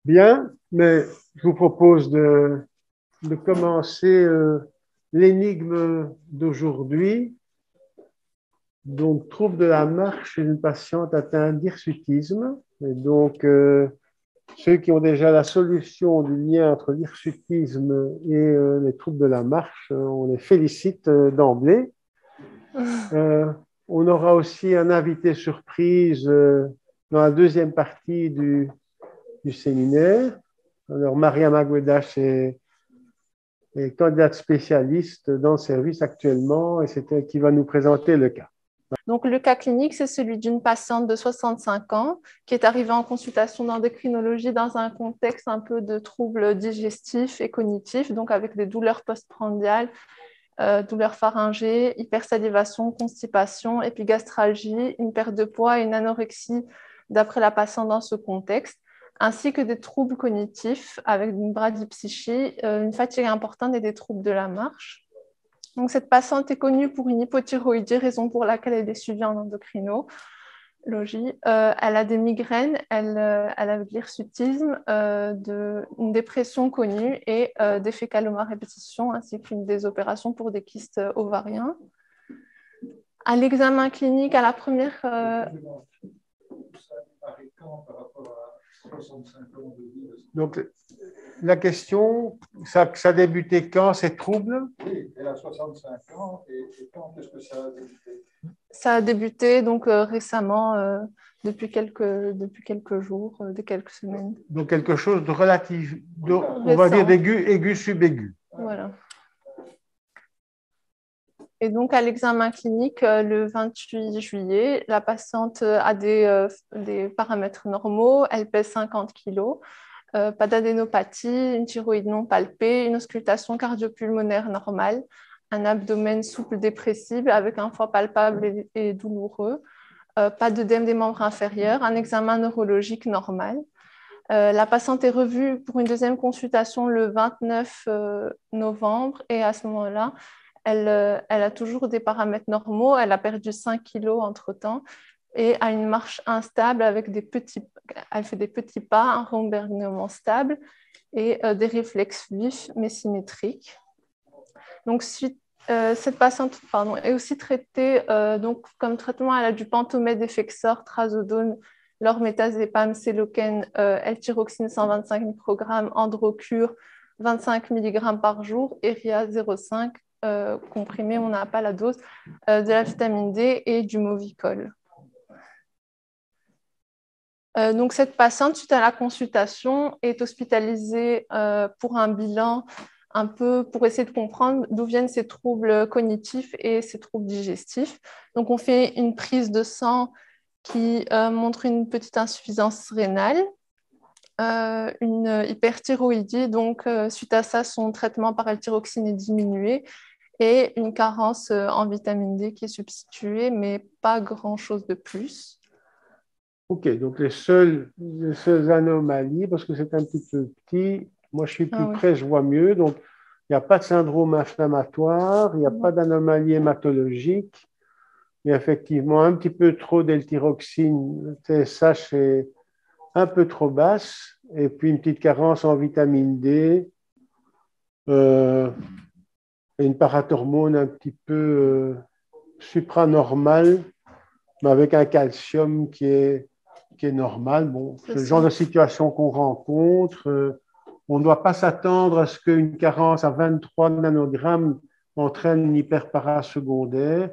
Bien, mais je vous propose de commencer l'énigme d'aujourd'hui. Donc, trouble de la marche chez une patiente atteinte d'hirsutisme. Et donc, ceux qui ont déjà la solution du lien entre l'hirsutisme et les troubles de la marche, on les félicite d'emblée. Euh, on aura aussi un invité surprise dans la deuxième partie du séminaire. Alors, Maria Magwedash est candidate spécialiste dans le service actuellement et c'est elle qui va nous présenter le cas. Donc, le cas clinique, c'est celui d'une patiente de 65 ans qui est arrivée en consultation d'endocrinologie dans un contexte un peu de troubles digestifs et cognitifs, donc avec des douleurs postprandiales, douleurs pharyngées, hypersalivation, constipation, épigastralgie, une perte de poids et une anorexie d'après la patiente dans ce contexte, ainsi que des troubles cognitifs avec une bradypsychie, une fatigue importante et des troubles de la marche. Donc, cette patiente est connue pour une hypothyroïdie, raison pour laquelle elle est suivie en endocrinologie. Elle a des migraines, elle a de l'hirsutisme, une dépression connue et des fécalomes à répétition, ainsi qu'une des opérations pour des kystes ovariens. À l'examen clinique, à la première... Donc, la question, ça a débuté quand ces troubles? Oui, elle a 65 ans et quand est-ce que ça a débuté? Ça a débuté donc récemment, depuis quelques jours, de quelques semaines. Donc, quelque chose de relatif, on va dire d'aigu, subaigu. Voilà. Et donc, à l'examen clinique, le 28 juillet, la patiente a des paramètres normaux, elle pèse 50 kg, pas d'adénopathie, une thyroïde non palpée, une auscultation cardio-pulmonaire normale, un abdomen souple dépressible avec un foie palpable et douloureux, pas d'œdème des membres inférieurs, un examen neurologique normal. La patiente est revue pour une deuxième consultation le 29 novembre et à ce moment-là, elle a toujours des paramètres normaux, elle a perdu 5 kilos entre-temps et a une marche instable avec elle fait des petits pas, un rembergement stable et des réflexes vifs mais symétriques. Donc, cette patiente est aussi traitée, donc, comme traitement, elle a du pentomède, effexor, trazodone, lormétazépam, séloken, L-tyroxine 125 microgrammes, androcure 25 mg par jour, Eria 0,5 comprimé, on n'a pas la dose, de la vitamine D et du Movicol. Donc, cette patiente, suite à la consultation, est hospitalisée pour un bilan un peu pour essayer de comprendre d'où viennent ces troubles cognitifs et ces troubles digestifs. Donc, on fait une prise de sang qui montre une petite insuffisance rénale, une hyperthyroïdie. Donc, suite à ça, son traitement par L-tyroxine est diminué et une carence en vitamine D qui est substituée, mais pas grand-chose de plus. OK, donc les seules anomalies, parce que c'est un petit peu petit, moi je suis plus près, je vois mieux, donc il n'y a pas de syndrome inflammatoire, il n'y a pas d'anomalie hématologique, il y a effectivement un petit peu trop d'L-tyroxine, le TSH est un peu trop basse, et puis une petite carence en vitamine D, et une parathormone un petit peu supranormale, mais avec un calcium qui est normal. Bon, c'est le genre de situation qu'on rencontre. On ne doit pas s'attendre à ce qu'une carence à 23 nanogrammes entraîne une hyperparasecondaire.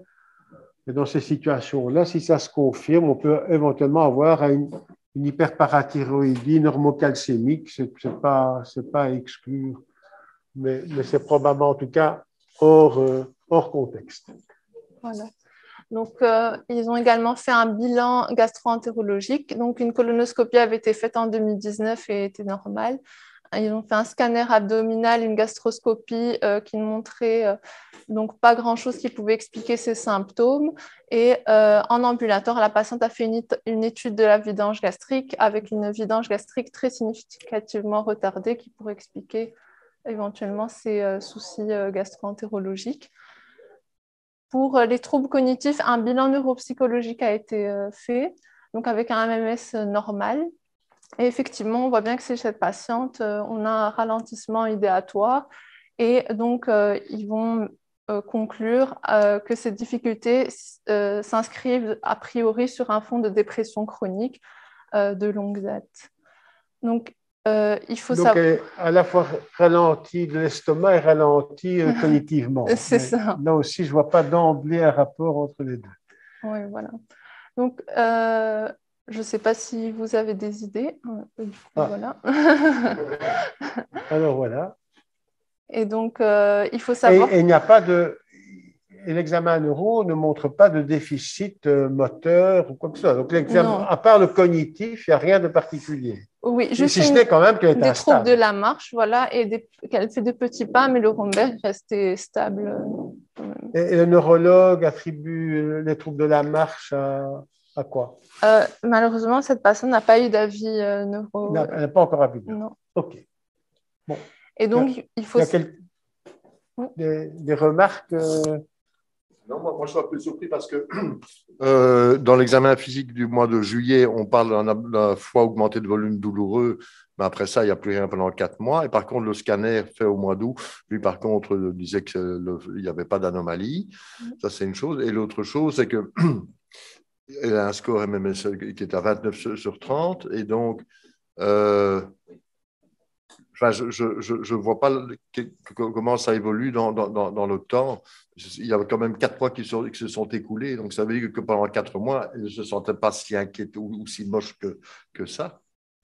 Et dans ces situations-là, si ça se confirme, on peut éventuellement avoir une hyperparathyroïdie normocalcémique. Ce n'est pas à exclure, mais c'est probablement en tout cas hors contexte. Voilà. Donc, ils ont également fait un bilan gastro-entérologique. Donc, une colonoscopie avait été faite en 2019 et était normale. Ils ont fait un scanner abdominal, une gastroscopie qui ne montrait donc pas grand-chose qui pouvait expliquer ces symptômes. Et en ambulatoire, la patiente a fait une étude de la vidange gastrique avec une vidange gastrique très significativement retardée qui pourrait expliquer éventuellement ces soucis gastro-entérologiques. Pour les troubles cognitifs, un bilan neuropsychologique a été fait, donc avec un MMS normal. Et effectivement, on voit bien que chez cette patiente, on a un ralentissement idéatoire et donc ils vont conclure que ces difficultés s'inscrivent a priori sur un fond de dépression chronique de longue date. Donc, il faut savoir. Donc, à la fois ralenti de l'estomac et ralenti cognitivement. C'est ça. Là aussi, je ne vois pas d'emblée un rapport entre les deux. Oui, voilà. Donc, je ne sais pas si vous avez des idées. Du coup, voilà. Alors, voilà. Et donc, il faut savoir. Et il n'y a pas de. Et l'examen neuro ne montre pas de déficit moteur ou quoi que ce soit. Donc, l'examen, à part le cognitif, il n'y a rien de particulier. Oui, juste si ce n'est quand même qu'elle est des instable. troubles de la marche, voilà, et qu'elle fait de petits pas, mais le Romberg restait stable. Et le neurologue attribue les troubles de la marche à quoi? Malheureusement, cette personne n'a pas eu d'avis neuro. Elle n'a pas encore avis. Non. OK. Bon. Et donc, il faut. Il y a des remarques Non, moi, je suis un peu surpris parce que dans l'examen physique du mois de juillet, on parle d'un foie augmenté de volume douloureux, mais après ça, il n'y a plus rien pendant 4 mois. Et par contre, le scanner fait au mois d'août, lui, par contre, disait qu'il n'y avait pas d'anomalie. Ça, c'est une chose. Et l'autre chose, c'est que elle a un score MMSE qui est à 29 sur 30. Et donc, enfin, je ne vois pas comment ça évolue dans le temps. Il y a quand même 4 mois qui se sont écoulés. Donc, ça veut dire que pendant 4 mois, elle ne se sentait pas si inquiète ou si moche que ça.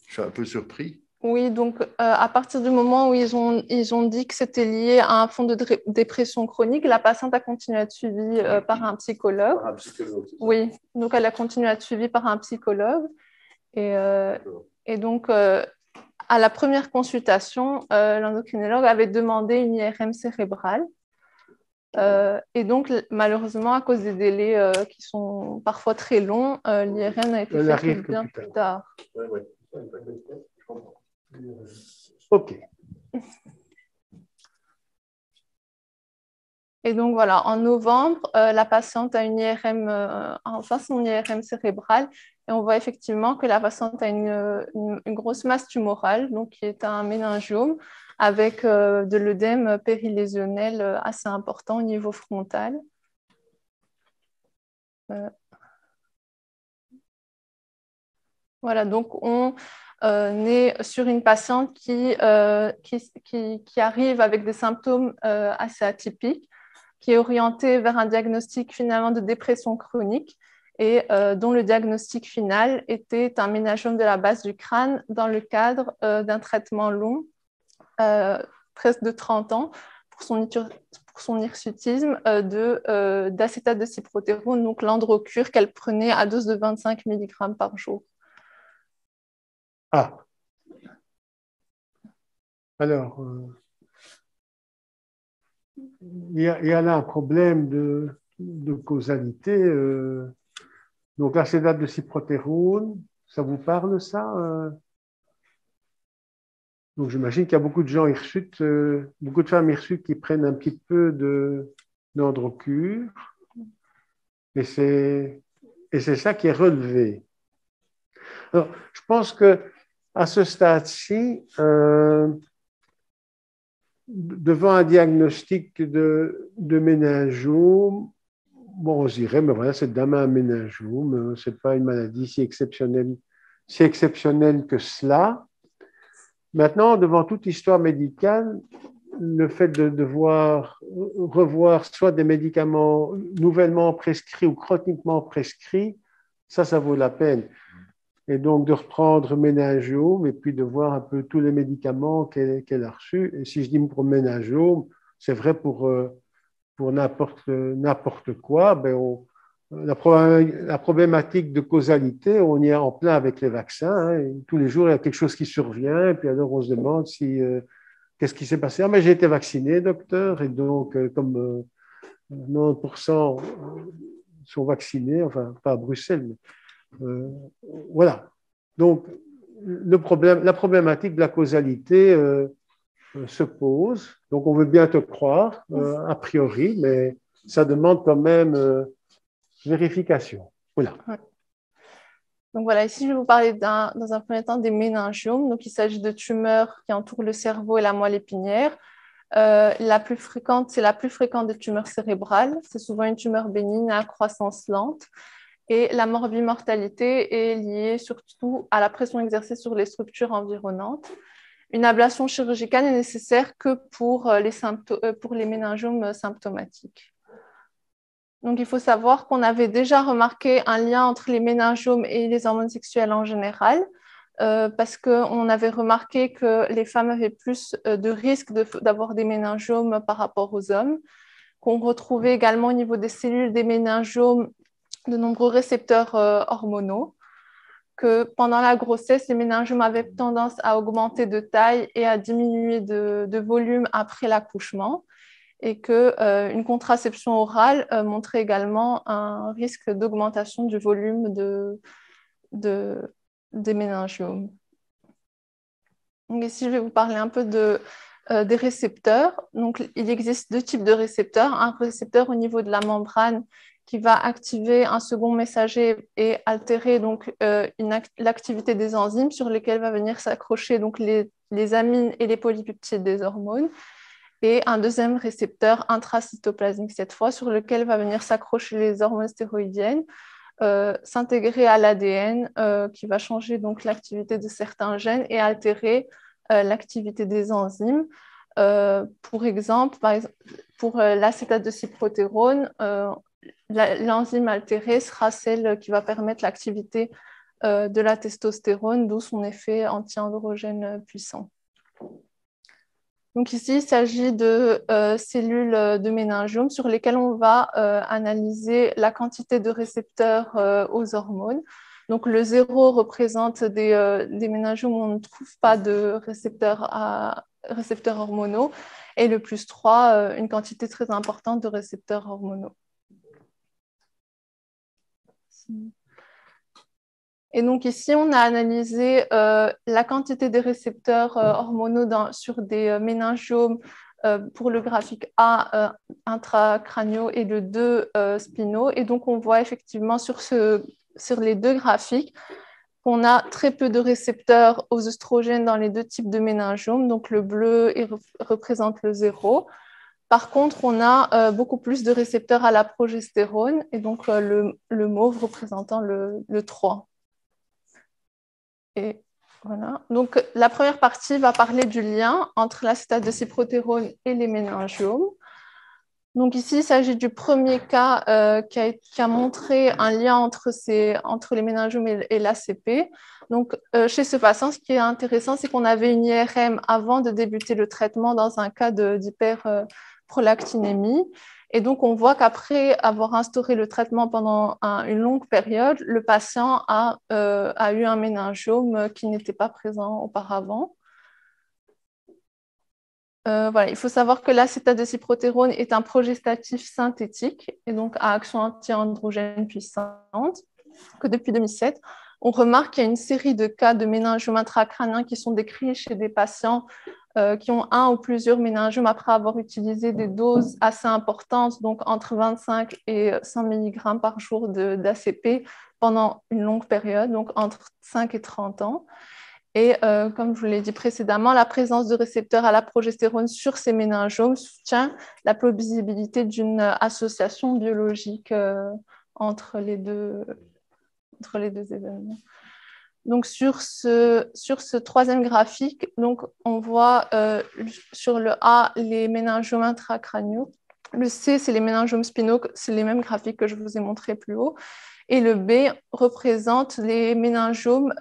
Je suis un peu surpris. Oui, donc à partir du moment où ils ont dit que c'était lié à un fond de dépression chronique, la patiente a continué à être suivie par un psychologue. Par un psychologue, c'est ça. Oui, donc elle a continué à être suivie par un psychologue. Et donc, à la première consultation, l'endocrinologue avait demandé une IRM cérébrale. Et donc, malheureusement, à cause des délais qui sont parfois très longs, l'IRM a été faite bien plus tard. Oui. OK. Et donc, voilà, en novembre, la patiente a une IRM, enfin son IRM cérébrale, et on voit effectivement que la patiente a une grosse masse tumorale, donc qui est un méningiome, avec de l'œdème périlésionnel assez important au niveau frontal. Voilà, donc on est sur une patiente qui arrive avec des symptômes assez atypiques, qui est orientée vers un diagnostic finalement de dépression chronique et dont le diagnostic final était un méningiome de la base du crâne dans le cadre d'un traitement long, presque de 30 ans, pour son hirsutisme d'acétate de cyproterone, donc l'androcure qu'elle prenait à dose de 25 mg par jour. Ah. Alors, il y a là un problème de causalité. Donc, l'acétate de cyproterone, ça vous parle, ça? Donc, j'imagine qu'il y a beaucoup de gens hirsutes, beaucoup de femmes hirsutes qui prennent un petit peu d'androcure. Et c'est ça qui est relevé. Alors, je pense qu'à ce stade-ci, devant un diagnostic de méningiome, bon, on se dirait, mais voilà, cette dame a un méningiome, ce n'est pas une maladie si exceptionnelle que cela. Maintenant, devant toute histoire médicale, le fait de devoir revoir soit des médicaments nouvellement prescrits ou chroniquement prescrits, ça vaut la peine. Et donc de reprendre méningiome et puis de voir un peu tous les médicaments qu'elle a reçus. Et si je dis pour méningiome, c'est vrai pour n'importe quoi. Ben la problématique de causalité, on y est en plein avec les vaccins. Hein, tous les jours, il y a quelque chose qui survient. Et puis alors, on se demande qu'est-ce qui s'est passé. Ah, mais j'ai été vacciné, docteur. Et donc, comme 90% sont vaccinés, enfin, pas à Bruxelles, mais voilà. Donc, la problématique de la causalité se pose. Donc, on veut bien te croire, a priori, mais ça demande quand même vérification. Voilà. Ouais. Donc voilà, ici, je vais vous parler dans un premier temps des méningiomes. Donc, il s'agit de tumeurs qui entourent le cerveau et la moelle épinière. La plus fréquente, c'est la plus fréquente des tumeurs cérébrales. C'est souvent une tumeur bénigne à croissance lente. Et la morbimortalité est liée surtout à la pression exercée sur les structures environnantes. Une ablation chirurgicale n'est nécessaire que pour les méningiomes symptomatiques. Donc, il faut savoir qu'on avait déjà remarqué un lien entre les méningiomes et les hormones sexuelles en général, parce qu'on avait remarqué que les femmes avaient plus de risques d'avoir des méningiomes par rapport aux hommes, qu'on retrouvait également au niveau des cellules des méningiomes de nombreux récepteurs hormonaux, que pendant la grossesse, les méningiomes avaient tendance à augmenter de taille et à diminuer de volume après l'accouchement, et qu'une contraception orale montrait également un risque d'augmentation du volume des méningiomes. Donc ici, je vais vous parler un peu des récepteurs. Donc, il existe deux types de récepteurs. Un récepteur au niveau de la membrane qui va activer un second messager et altérer donc, l'activité des enzymes sur lesquelles va venir s'accrocher donc, les amines et les polypeptides des hormones. Et un deuxième récepteur intracytoplasmique cette fois, sur lequel va venir s'accrocher les hormones stéroïdiennes, s'intégrer à l'ADN, qui va changer donc l'activité de certains gènes et altérer l'activité des enzymes. Pour exemple, pour l'acétate de cyprotérone, l'enzyme altérée sera celle qui va permettre l'activité de la testostérone, d'où son effet anti-androgène puissant. Donc ici, il s'agit de cellules de méningiome sur lesquelles on va analyser la quantité de récepteurs aux hormones. Donc le 0 représente des méningiomes où on ne trouve pas de récepteurs hormonaux, et le +3, une quantité très importante de récepteurs hormonaux. Et donc ici, on a analysé la quantité des récepteurs hormonaux sur des méningiomes pour le graphique A intracraniaux et le 2 spinaux. Et donc, on voit effectivement sur les deux graphiques qu'on a très peu de récepteurs aux œstrogènes dans les deux types de méningiomes. Donc, le bleu représente le 0. Par contre, on a beaucoup plus de récepteurs à la progestérone, et donc le mauve représentant le 3. Et voilà. Donc, la première partie va parler du lien entre l'acétate de cyprotérone et les méningiomes. Donc ici, il s'agit du premier cas qui a montré un lien entre les méningiomes et l'ACP. Donc, chez ce patient, ce qui est intéressant, c'est qu'on avait une IRM avant de débuter le traitement dans un cas d'hyperprolactinémie. Et donc, on voit qu'après avoir instauré le traitement pendant une longue période, le patient a eu un méningiome qui n'était pas présent auparavant. Voilà, il faut savoir que l'acétate de cyprotérone est un progestatif synthétique et donc à action anti-androgène puissante, que depuis 2007, on remarque qu'il y a une série de cas de méningiome intracrânien qui sont décrits chez des patients qui ont un ou plusieurs méningiomes après avoir utilisé des doses assez importantes, donc entre 25 et 100 mg par jour d'ACP pendant une longue période, donc entre 5 et 30 ans. Et comme je vous l'ai dit précédemment, la présence de récepteurs à la progestérone sur ces méningiomes soutient la plausibilité d'une association biologique entre les deux événements. Donc, sur ce troisième graphique, donc, on voit sur le A les méningiomes intracraniaux. Le C, c'est les méningiomes spinaux, c'est les mêmes graphiques que je vous ai montrés plus haut. Et le B représente les méningiomes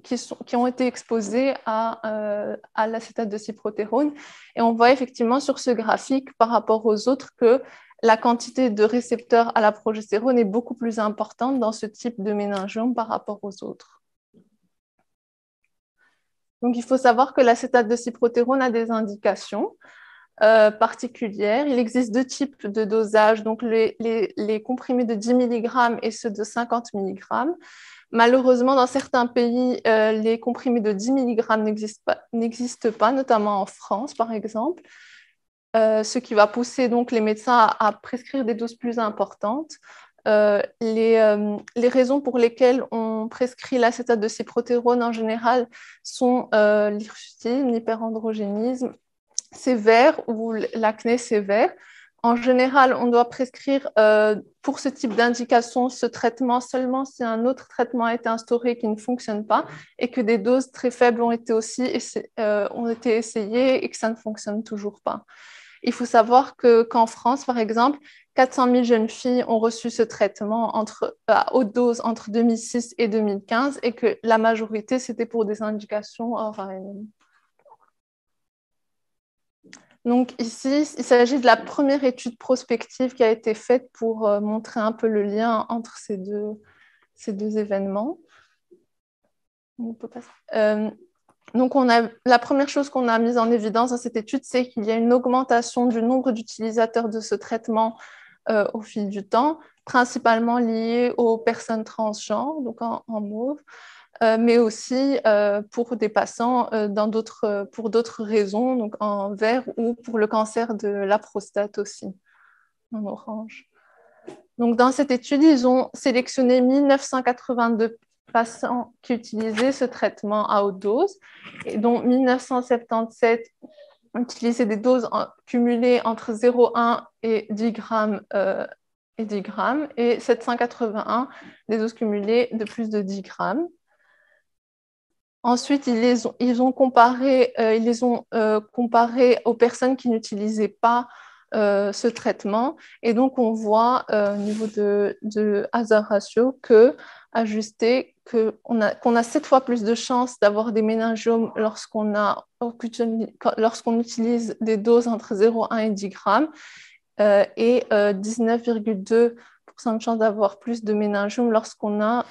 qui ont été exposés à l'acétate de cyprotérone. Et on voit effectivement sur ce graphique, par rapport aux autres, que la quantité de récepteurs à la progestérone est beaucoup plus importante dans ce type de méningiome par rapport aux autres. Donc, il faut savoir que l'acétate de cyprotérone a des indications particulières. Il existe deux types de dosage, donc les comprimés de 10 mg et ceux de 50 mg. Malheureusement, dans certains pays, les comprimés de 10 mg n'existent pas, notamment en France, par exemple, ce qui va pousser donc les médecins à prescrire des doses plus importantes. les raisons pour lesquelles on prescrit l'acétate de cyprothérone en général sont l'hirsutisme, l'hyperandrogénisme sévère ou l'acné sévère. En général, on doit prescrire pour ce type d'indication ce traitement seulement si un autre traitement a été instauré qui ne fonctionne pas et que des doses très faibles ont été essayées et que ça ne fonctionne toujours pas. Il faut savoir qu'en France, par exemple, 400 000 jeunes filles ont reçu ce traitement à haute dose entre 2006 et 2015 et que la majorité, c'était pour des indications ovariennes. Donc ici, il s'agit de la première étude prospective qui a été faite pour montrer un peu le lien entre ces deux événements. On peut passer. Donc, la première chose qu'on a mise en évidence dans cette étude, c'est qu'il y a une augmentation du nombre d'utilisateurs de ce traitement au fil du temps, principalement liée aux personnes transgenres, donc en mauve, mais aussi pour des patients pour d'autres raisons, donc en vert, ou pour le cancer de la prostate aussi, en orange. Donc, dans cette étude, ils ont sélectionné 1982 patients qui utilisaient ce traitement à haute dose, et dont 1977 utilisaient des doses cumulées entre 0,1 et 10 grammes et 781 des doses cumulées de plus de 10 grammes. Ensuite, ils les ont comparés aux personnes qui n'utilisaient pas ce traitement. Et donc, on voit au niveau de hazard ratio qu'on a 7 fois plus de chances d'avoir des méningiomes lorsqu'on utilise des doses entre 0,1 et 10 grammes et 19,2% de chances d'avoir plus de méningiomes lorsqu'on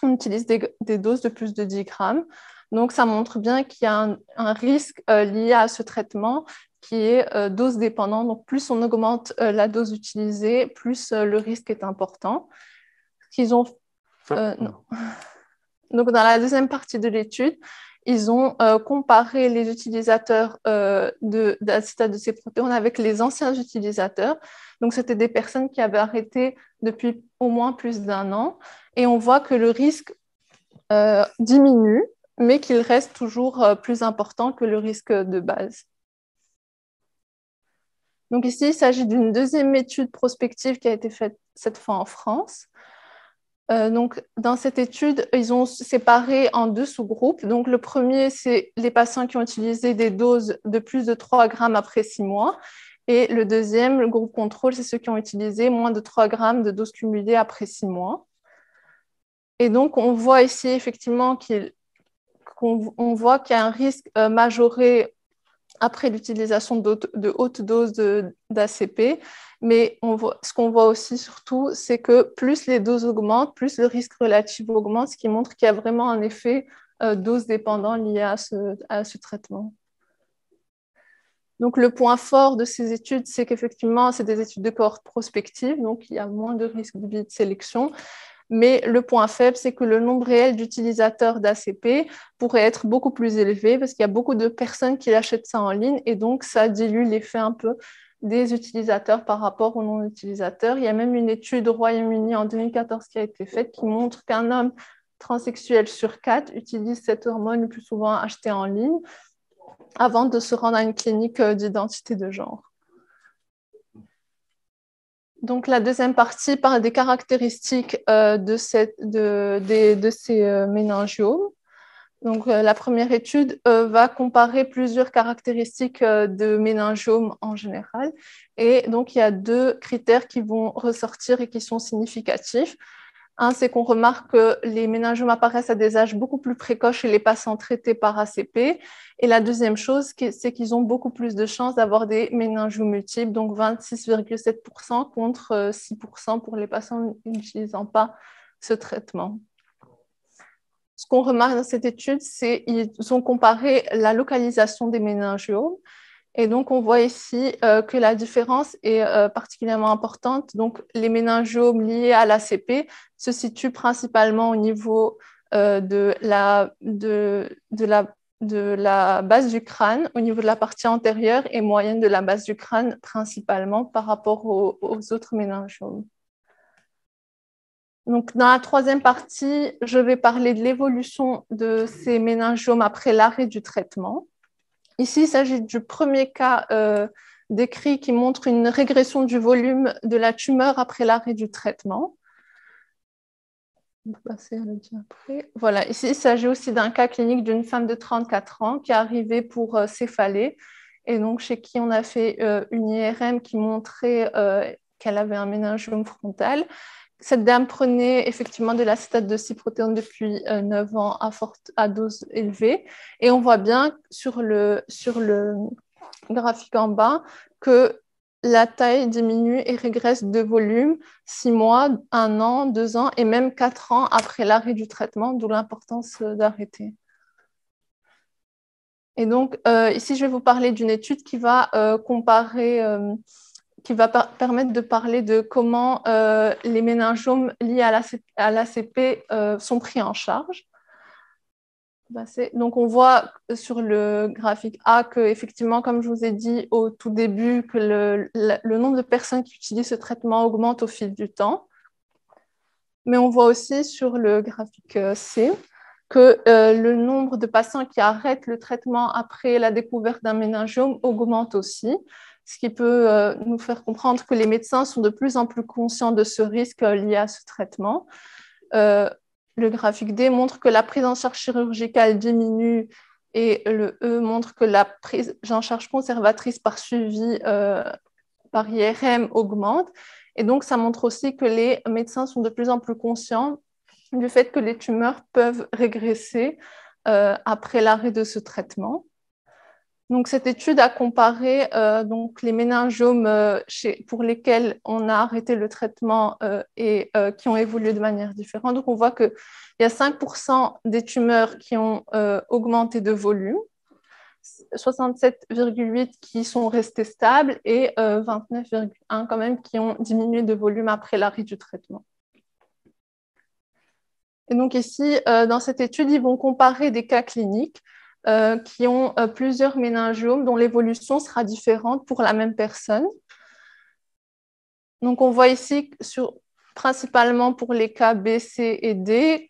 utilise des doses de plus de 10 grammes. Donc, ça montre bien qu'il y a un risque lié à ce traitement qui est dose dépendant. Donc, plus on augmente la dose utilisée, plus le risque est important. Non. Donc, dans la deuxième partie de l'étude, ils ont comparé les utilisateurs d'acétate de cyprothérone avec les anciens utilisateurs. Donc, c'était des personnes qui avaient arrêté depuis au moins plus d'1 an. Et on voit que le risque diminue, mais qu'il reste toujours plus important que le risque de base. Donc ici, il s'agit d'une deuxième étude prospective qui a été faite cette fois en France. Donc, dans cette étude, ils ont séparé en 2 sous-groupes. Donc, le premier, c'est les patients qui ont utilisé des doses de plus de 3 grammes après 6 mois. Et le deuxième, le groupe contrôle, c'est ceux qui ont utilisé moins de 3 grammes de doses cumulées après 6 mois. Et donc, on voit ici effectivement qu'on voit qu'il y a un risque majoré après l'utilisation de hautes doses d'ACP. Mais ce qu'on voit aussi surtout, c'est que plus les doses augmentent, plus le risque relatif augmente, ce qui montre qu'il y a vraiment un effet dose dépendant lié à ce traitement. Donc, le point fort de ces études, c'est qu'effectivement, c'est des études de cohorte prospective, donc il y a moins de risque de biais de sélection. Mais le point faible, c'est que le nombre réel d'utilisateurs d'ACP pourrait être beaucoup plus élevé parce qu'il y a beaucoup de personnes qui achètent ça en ligne et donc ça dilue l'effet un peu des utilisateurs par rapport aux non-utilisateurs. Il y a même une étude au Royaume-Uni en 2014 qui a été faite qui montre qu'un homme transsexuel sur 4 utilise cette hormone le plus souvent achetée en ligne avant de se rendre à une clinique d'identité de genre. Donc, la deuxième partie parle des caractéristiques de ces méningiomes. Donc, la première étude va comparer plusieurs caractéristiques de méningiomes en général. Et donc, il y a 2 critères qui vont ressortir et qui sont significatifs. Un, c'est qu'on remarque que les méningiomes apparaissent à des âges beaucoup plus précoces chez les patients traités par ACP. Et la deuxième chose, c'est qu'ils ont beaucoup plus de chances d'avoir des méningiomes multiples, donc 26,7% contre 6% pour les patients n'utilisant pas ce traitement. Ce qu'on remarque dans cette étude, c'est qu'ils ont comparé la localisation des méningiomes. Et donc, on voit ici que la différence est particulièrement importante. Donc, les méningiomes liés à l'ACP se situent principalement au niveau de la base du crâne, au niveau de la partie antérieure et moyenne de la base du crâne principalement par rapport aux autres méningiomes. Donc, dans la troisième partie, je vais parler de l'évolution de ces méningiomes après l'arrêt du traitement. Ici, il s'agit du premier cas décrit qui montre une régression du volume de la tumeur après l'arrêt du traitement. On peut passer à le diapo. Voilà, ici, il s'agit aussi d'un cas clinique d'une femme de 34 ans qui est arrivée pour céphalée et donc chez qui on a fait une IRM qui montrait qu'elle avait un méningiome frontal. Cette dame prenait effectivement de l'acétate de cyprotéone depuis 9 ans à dose élevée. Et on voit bien sur le graphique en bas que la taille diminue et régresse de volume 6 mois, 1 an, 2 ans et même 4 ans après l'arrêt du traitement, d'où l'importance d'arrêter. Et donc, ici, je vais vous parler d'une étude qui va comparer... qui va permettre de parler de comment les méningiomes liés à l'ACP sont pris en charge. Donc, on voit sur le graphique A que, effectivement, comme je vous ai dit au tout début, que le nombre de personnes qui utilisent ce traitement augmente au fil du temps. Mais on voit aussi sur le graphique C que le nombre de patients qui arrêtent le traitement après la découverte d'un méningiome augmente aussi, ce qui peut nous faire comprendre que les médecins sont de plus en plus conscients de ce risque lié à ce traitement. Le graphique D montre que la prise en charge chirurgicale diminue et le E montre que la prise en charge conservatrice par suivi par IRM augmente. Et donc, ça montre aussi que les médecins sont de plus en plus conscients du fait que les tumeurs peuvent régresser après l'arrêt de ce traitement. Donc, cette étude a comparé donc, les méningiomes pour lesquels on a arrêté le traitement et qui ont évolué de manière différente. Donc, on voit qu'il y a 5% des tumeurs qui ont augmenté de volume, 67,8 qui sont restés stables et 29,1 quand même qui ont diminué de volume après l'arrêt du traitement. Et donc ici, dans cette étude, ils vont comparer des cas cliniques qui ont plusieurs méningiomes dont l'évolution sera différente pour la même personne. Donc on voit ici, principalement pour les cas B, C et D,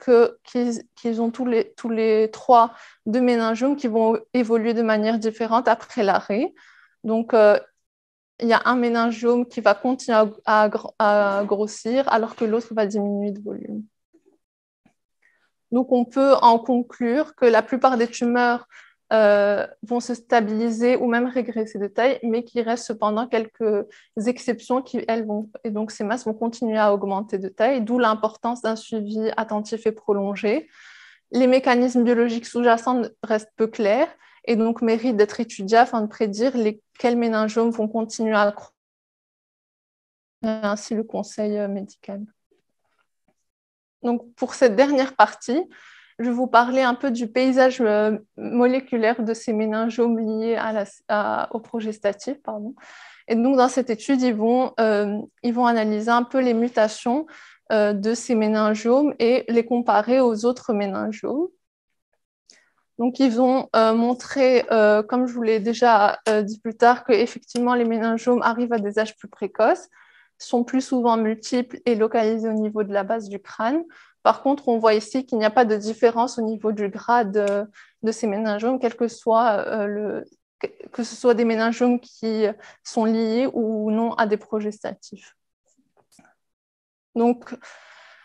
qu'ils ont tous les trois deux méningiomes qui vont évoluer de manière différente après l'arrêt. Donc il y a un méningiome qui va continuer à grossir alors que l'autre va diminuer de volume. Donc, on peut en conclure que la plupart des tumeurs vont se stabiliser ou même régresser de taille, mais qu'il reste cependant quelques exceptions qui, elles, et donc ces masses vont continuer à augmenter de taille, d'où l'importance d'un suivi attentif et prolongé. Les mécanismes biologiques sous-jacents restent peu clairs et donc méritent d'être étudiés afin de prédire quels méningiomes vont continuer à croître, ainsi le conseil médical. Donc, pour cette dernière partie, je vais vous parler un peu du paysage moléculaire de ces méningiomes liés au progestatif. Et donc, dans cette étude, ils vont analyser un peu les mutations de ces méningiomes et les comparer aux autres méningiomes. Donc, ils vont montrer, comme je vous l'ai déjà dit plus tard, qu'effectivement, les méningiomes arrivent à des âges plus précoces, sont plus souvent multiples et localisés au niveau de la base du crâne. Par contre, on voit ici qu'il n'y a pas de différence au niveau du grade de ces méningiomes, que ce soit des méningiomes qui sont liés ou non à des progestatifs. Donc,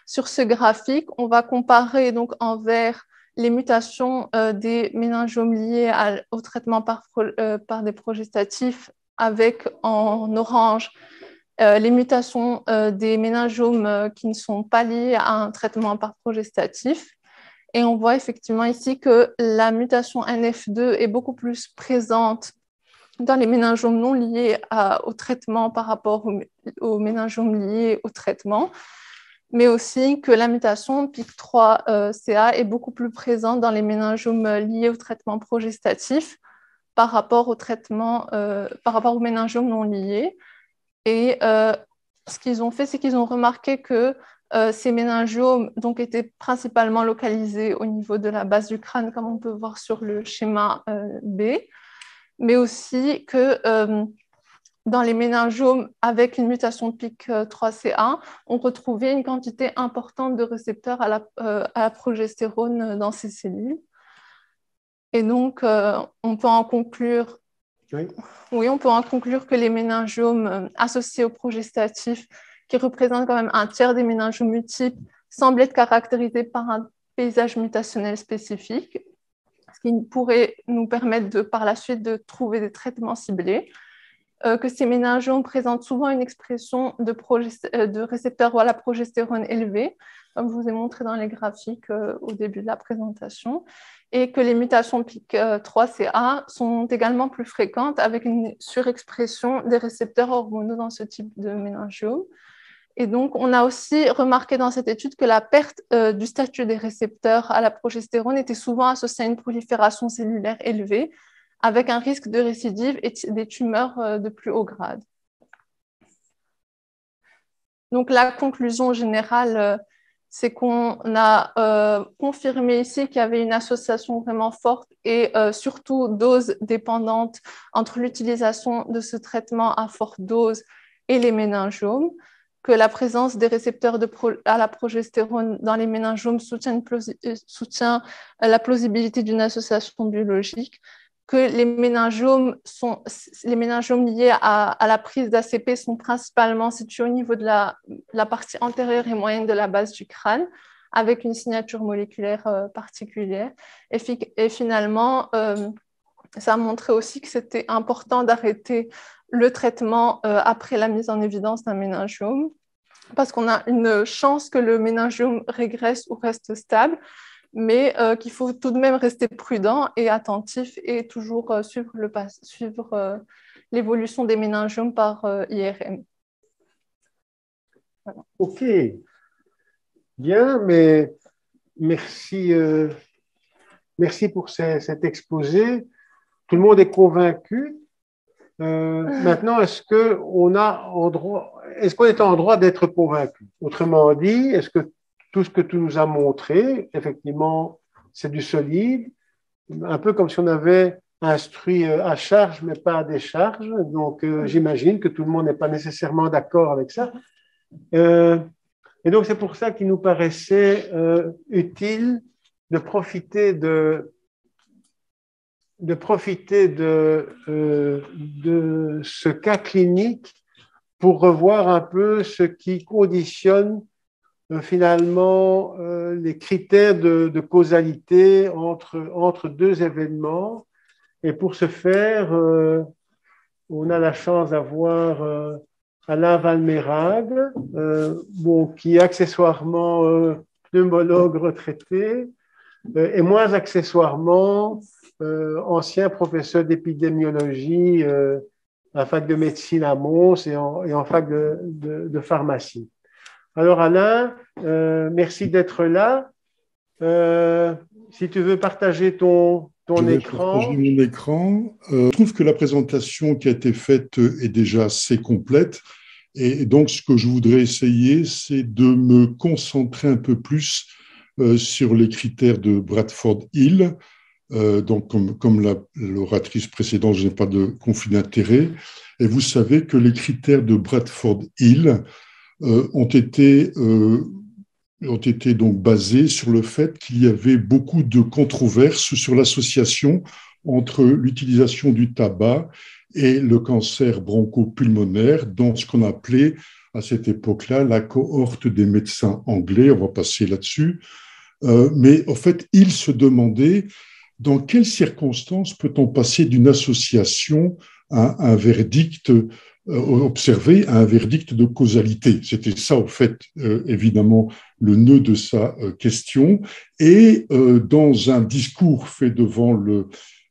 sur ce graphique, on va comparer donc, en vert les mutations des méningiomes liés au traitement par des progestatifs avec en orange les mutations des méningiomes qui ne sont pas liés à un traitement par progestatif. Et on voit effectivement ici que la mutation NF2 est beaucoup plus présente dans les méningiomes non liés au traitement par rapport aux méningiomes liés au traitement, mais aussi que la mutation PIK3CA est beaucoup plus présente dans les méningiomes liés au traitement progestatif par rapport aux méningiomes non liés. Et ce qu'ils ont fait, c'est qu'ils ont remarqué que ces méningiomes donc, étaient principalement localisés au niveau de la base du crâne, comme on peut voir sur le schéma B, mais aussi que dans les méningiomes avec une mutation PIK3CA, on retrouvait une quantité importante de récepteurs à la progestérone dans ces cellules. Et donc, on peut en conclure, oui, on peut en conclure que les méningiomes associés aux progestatifs, qui représentent quand même un tiers des méningiomes multiples, semblent être caractérisés par un paysage mutationnel spécifique, ce qui pourrait nous permettre par la suite de trouver des traitements ciblés. Que ces méningiomes présentent souvent une expression de récepteurs à la progestérone élevée, comme je vous ai montré dans les graphiques au début de la présentation, et que les mutations PIK3CA sont également plus fréquentes avec une surexpression des récepteurs hormonaux dans ce type de méningiome. Et donc, on a aussi remarqué dans cette étude que la perte du statut des récepteurs à la progestérone était souvent associée à une prolifération cellulaire élevée, avec un risque de récidive et des tumeurs de plus haut grade. Donc, la conclusion générale, c'est qu'on a confirmé ici qu'il y avait une association vraiment forte et surtout dose dépendante entre l'utilisation de ce traitement à forte dose et les méningiomes, que la présence des récepteurs à la progestérone dans les méningiomes soutient la plausibilité d'une association biologique, que les méningiomes liés à la prise d'ACP sont principalement situés au niveau de la partie antérieure et moyenne de la base du crâne, avec une signature moléculaire particulière. Et finalement, ça a montré aussi que c'était important d'arrêter le traitement après la mise en évidence d'un méningiome, parce qu'on a une chance que le méningiome régresse ou reste stable, mais qu'il faut tout de même rester prudent et attentif et toujours suivre l'évolution des méningiomes par IRM. Voilà. OK. Bien, mais merci, merci pour cet exposé. Tout le monde est convaincu. Maintenant, est-ce qu'on est en droit d'être convaincu? Autrement dit, est-ce que tout ce que tu nous as montré, effectivement, c'est du solide, un peu comme si on avait instruit à charge, mais pas à décharge. Donc, j'imagine que tout le monde n'est pas nécessairement d'accord avec ça. Et donc, c'est pour ça qu'il nous paraissait utile de profiter de ce cas clinique pour revoir un peu ce qui conditionne finalement les critères de causalité entre deux événements. Et pour ce faire, on a la chance d'avoir Alain Valmérade, qui est accessoirement pneumologue retraité et moins accessoirement ancien professeur d'épidémiologie à la fac de médecine à Mons et en fac de pharmacie. Alors Alain, merci d'être là. Si tu veux partager ton écran. Partager mon écran. Je trouve que la présentation qui a été faite est déjà assez complète. Et donc, ce que je voudrais essayer, c'est de me concentrer un peu plus sur les critères de Bradford-Hill. Donc, comme l'oratrice précédente, je n'ai pas de conflit d'intérêt. Et vous savez que les critères de Bradford-Hill ont été donc basés sur le fait qu'il y avait beaucoup de controverses sur l'association entre l'utilisation du tabac et le cancer bronchopulmonaire dans ce qu'on appelait à cette époque-là la cohorte des médecins anglais. On va passer là-dessus. Mais en fait, il se demandait dans quelles circonstances peut-on passer d'une association à un verdict observé à un verdict de causalité. C'était ça, au fait, évidemment, le nœud de sa question. Et dans un discours fait devant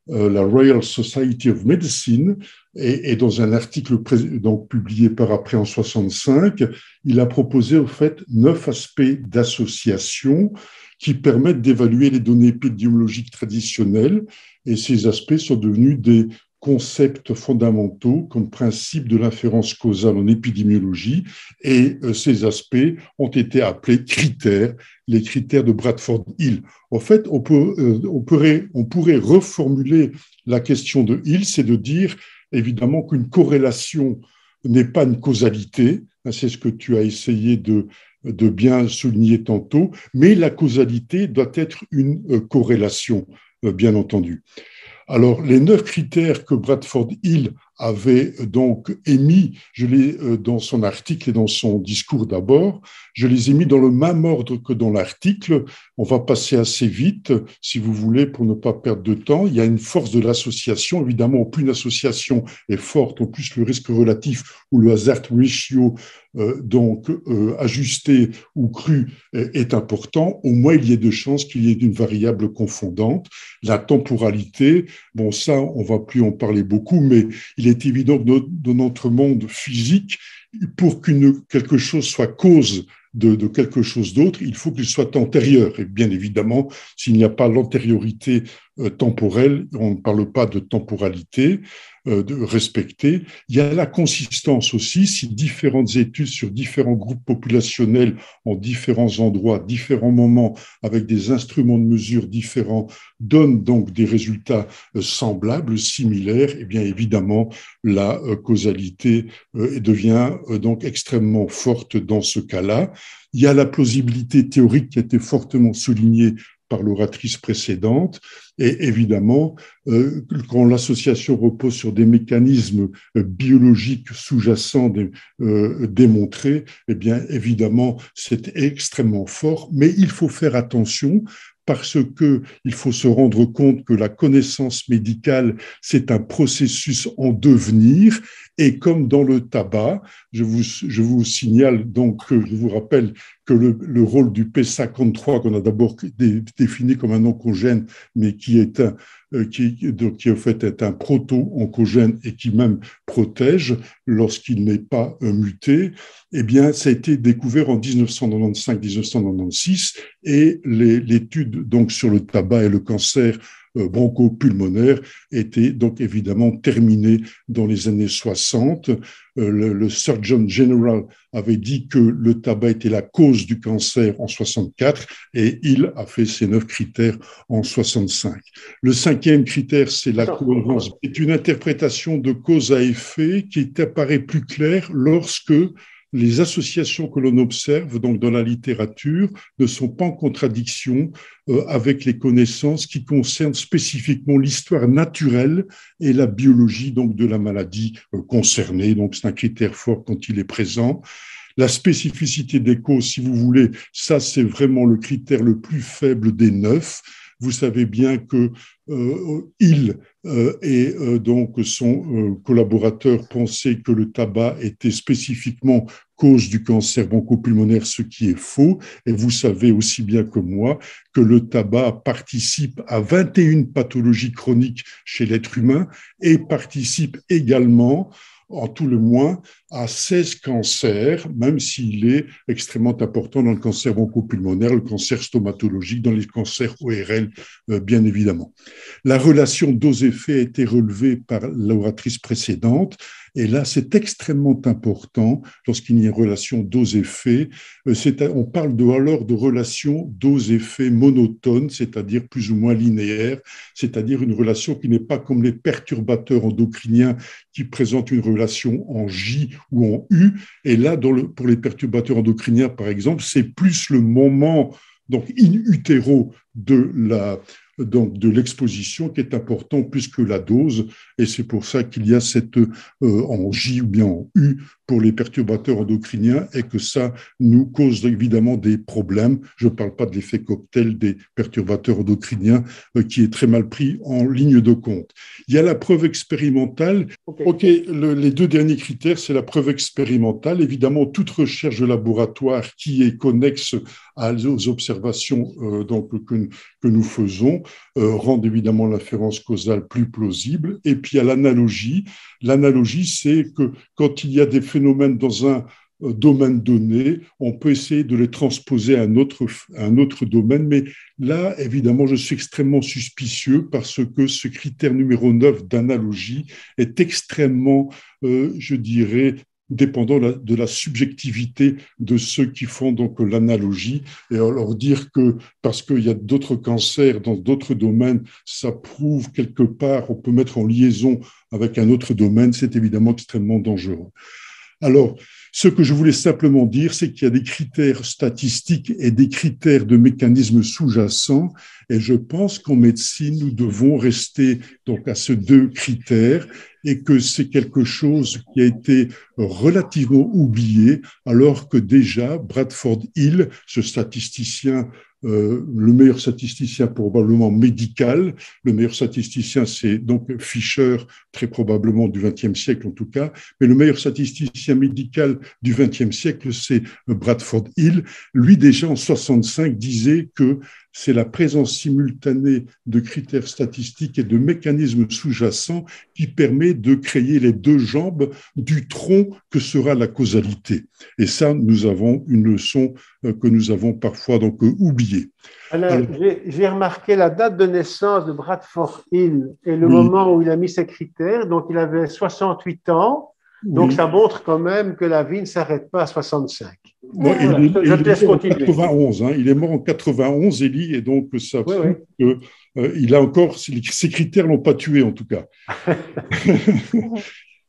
la Royal Society of Medicine et dans un article donc publié par après en 1965, il a proposé, au fait, 9 aspects d'association qui permettent d'évaluer les données épidémiologiques traditionnelles. Et ces aspects sont devenus des concepts fondamentaux comme principe de l'inférence causale en épidémiologie, et ces aspects ont été appelés critères, les critères de Bradford-Hill. En fait, on pourrait reformuler la question de Hill, c'est de dire, évidemment qu'une corrélation n'est pas une causalité, c'est ce que tu as essayé de bien souligner tantôt, mais la causalité doit être une corrélation, bien entendu. Alors, les 9 critères que Bradford Hill avait donc émis, je l'ai dans son article et dans son discours d'abord, je les ai mis dans le même ordre que dans l'article. On va passer assez vite, si vous voulez, pour ne pas perdre de temps. Il y a une force de l'association. Évidemment, au plus une association est forte, au plus le risque relatif ou le hazard ratio ajusté ou cru est important, au moins il y a de chances qu'il y ait une variable confondante. La temporalité, bon ça, on ne va plus en parler beaucoup, mais il est évident que dans notre monde physique, pour quelque chose soit cause de quelque chose d'autre, il faut qu'il soit antérieur. Et bien évidemment, s'il n'y a pas l'antériorité temporelle, on ne parle pas de temporalité respectée. Il y a la consistance aussi, si différentes études sur différents groupes populationnels en différents endroits, différents moments, avec des instruments de mesure différents, donnent donc des résultats semblables, similaires, et bien évidemment, la causalité devient donc extrêmement forte dans ce cas-là. Il y a la plausibilité théorique qui a été fortement soulignée par l'oratrice précédente. Et évidemment, quand l'association repose sur des mécanismes biologiques sous-jacents démontrés, eh bien évidemment, c'est extrêmement fort. Mais il faut faire attention parce qu'il faut se rendre compte que la connaissance médicale, c'est un processus en devenir. Et comme dans le tabac, je vous signale donc, je vous rappelle que le rôle du P53, qu'on a d'abord défini comme un oncogène, mais qui en fait est un proto-oncogène et qui même protège lorsqu'il n'est pas muté, eh bien, ça a été découvert en 1995-1996 et l'étude donc sur le tabac et le cancer bronchopulmonaire était donc évidemment terminée dans les années 60. Le Surgeon General avait dit que le tabac était la cause du cancer en 64 et il a fait ses 9 critères en 65. Le 5e critère, c'est la cohérence. C'est une interprétation de cause à effet qui apparaît plus claire lorsque les associations que l'on observe donc dans la littérature ne sont pas en contradiction avec les connaissances qui concernent spécifiquement l'histoire naturelle et la biologie donc de la maladie concernée. Donc c'est un critère fort quand il est présent. La spécificité des causes, si vous voulez, ça c'est vraiment le critère le plus faible des 9. Vous savez bien que il et donc son collaborateur pensaient que le tabac était spécifiquement cause du cancer bronchopulmonaire, ce qui est faux. Et vous savez aussi bien que moi que le tabac participe à 21 pathologies chroniques chez l'être humain et participe également, en tout le moins, à 16 cancers, même s'il est extrêmement important dans le cancer bronchopulmonaire, le cancer stomatologique, dans les cancers ORL, bien évidemment. La relation dose-effet a été relevée par l'oratrice précédente, et là, c'est extrêmement important lorsqu'il y a une relation dose-effet. On parle alors de relation dose-effet monotone, c'est-à-dire plus ou moins linéaire, c'est-à-dire une relation qui n'est pas comme les perturbateurs endocriniens qui présentent une relation en J ou en U. Et là, pour les perturbateurs endocriniens, par exemple, c'est plus le moment donc in utero de l'exposition qui est important plus que la dose, et c'est pour ça qu'il y a cette en J ou bien en U pour les perturbateurs endocriniens et que ça nous cause évidemment des problèmes. Je ne parle pas de l'effet cocktail des perturbateurs endocriniens qui est très mal pris en ligne de compte. Il y a la preuve expérimentale. Les 2 derniers critères, c'est la preuve expérimentale. Évidemment, toute recherche de laboratoire qui est connexe aux observations que nous faisons rend évidemment l'inférence causale plus plausible. Et puis, il y a l'analogie. L'analogie, c'est que quand il y a des phénomènes dans un domaine donné, on peut essayer de les transposer à un autre domaine. Mais là, évidemment, je suis extrêmement suspicieux parce que ce critère numéro 9 d'analogie est extrêmement, je dirais, dépendant de la subjectivité de ceux qui font donc l'analogie. Et alors dire que parce qu'il y a d'autres cancers dans d'autres domaines, ça prouve quelque part, on peut mettre en liaison avec un autre domaine, c'est évidemment extrêmement dangereux. Alors, ce que je voulais simplement dire, c'est qu'il y a des critères statistiques et des critères de mécanismes sous-jacents. Et je pense qu'en médecine, nous devons rester donc à ces deux critères et que c'est quelque chose qui a été relativement oublié, alors que déjà Bradford Hill, ce statisticien, le meilleur statisticien probablement médical, le meilleur statisticien c'est donc Fisher, très probablement du XXe siècle en tout cas, mais le meilleur statisticien médical du XXe siècle c'est Bradford Hill. Lui déjà en 65 disait que c'est la présence simultanée de critères statistiques et de mécanismes sous-jacents qui permet de créer les deux jambes du tronc que sera la causalité. Et ça, nous avons une leçon que nous avons parfois donc oubliée. Alors, j'ai remarqué la date de naissance de Bradford Hill et le moment où il a mis ses critères. Donc, il avait 68 ans. Donc, ça montre quand même que la vie ne s'arrête pas à 65. Bon, je te laisse continuer. 91, hein, il est mort en 91, Élie, et donc ça prouve qu'il a encore, ses critères ne l'ont pas tué en tout cas.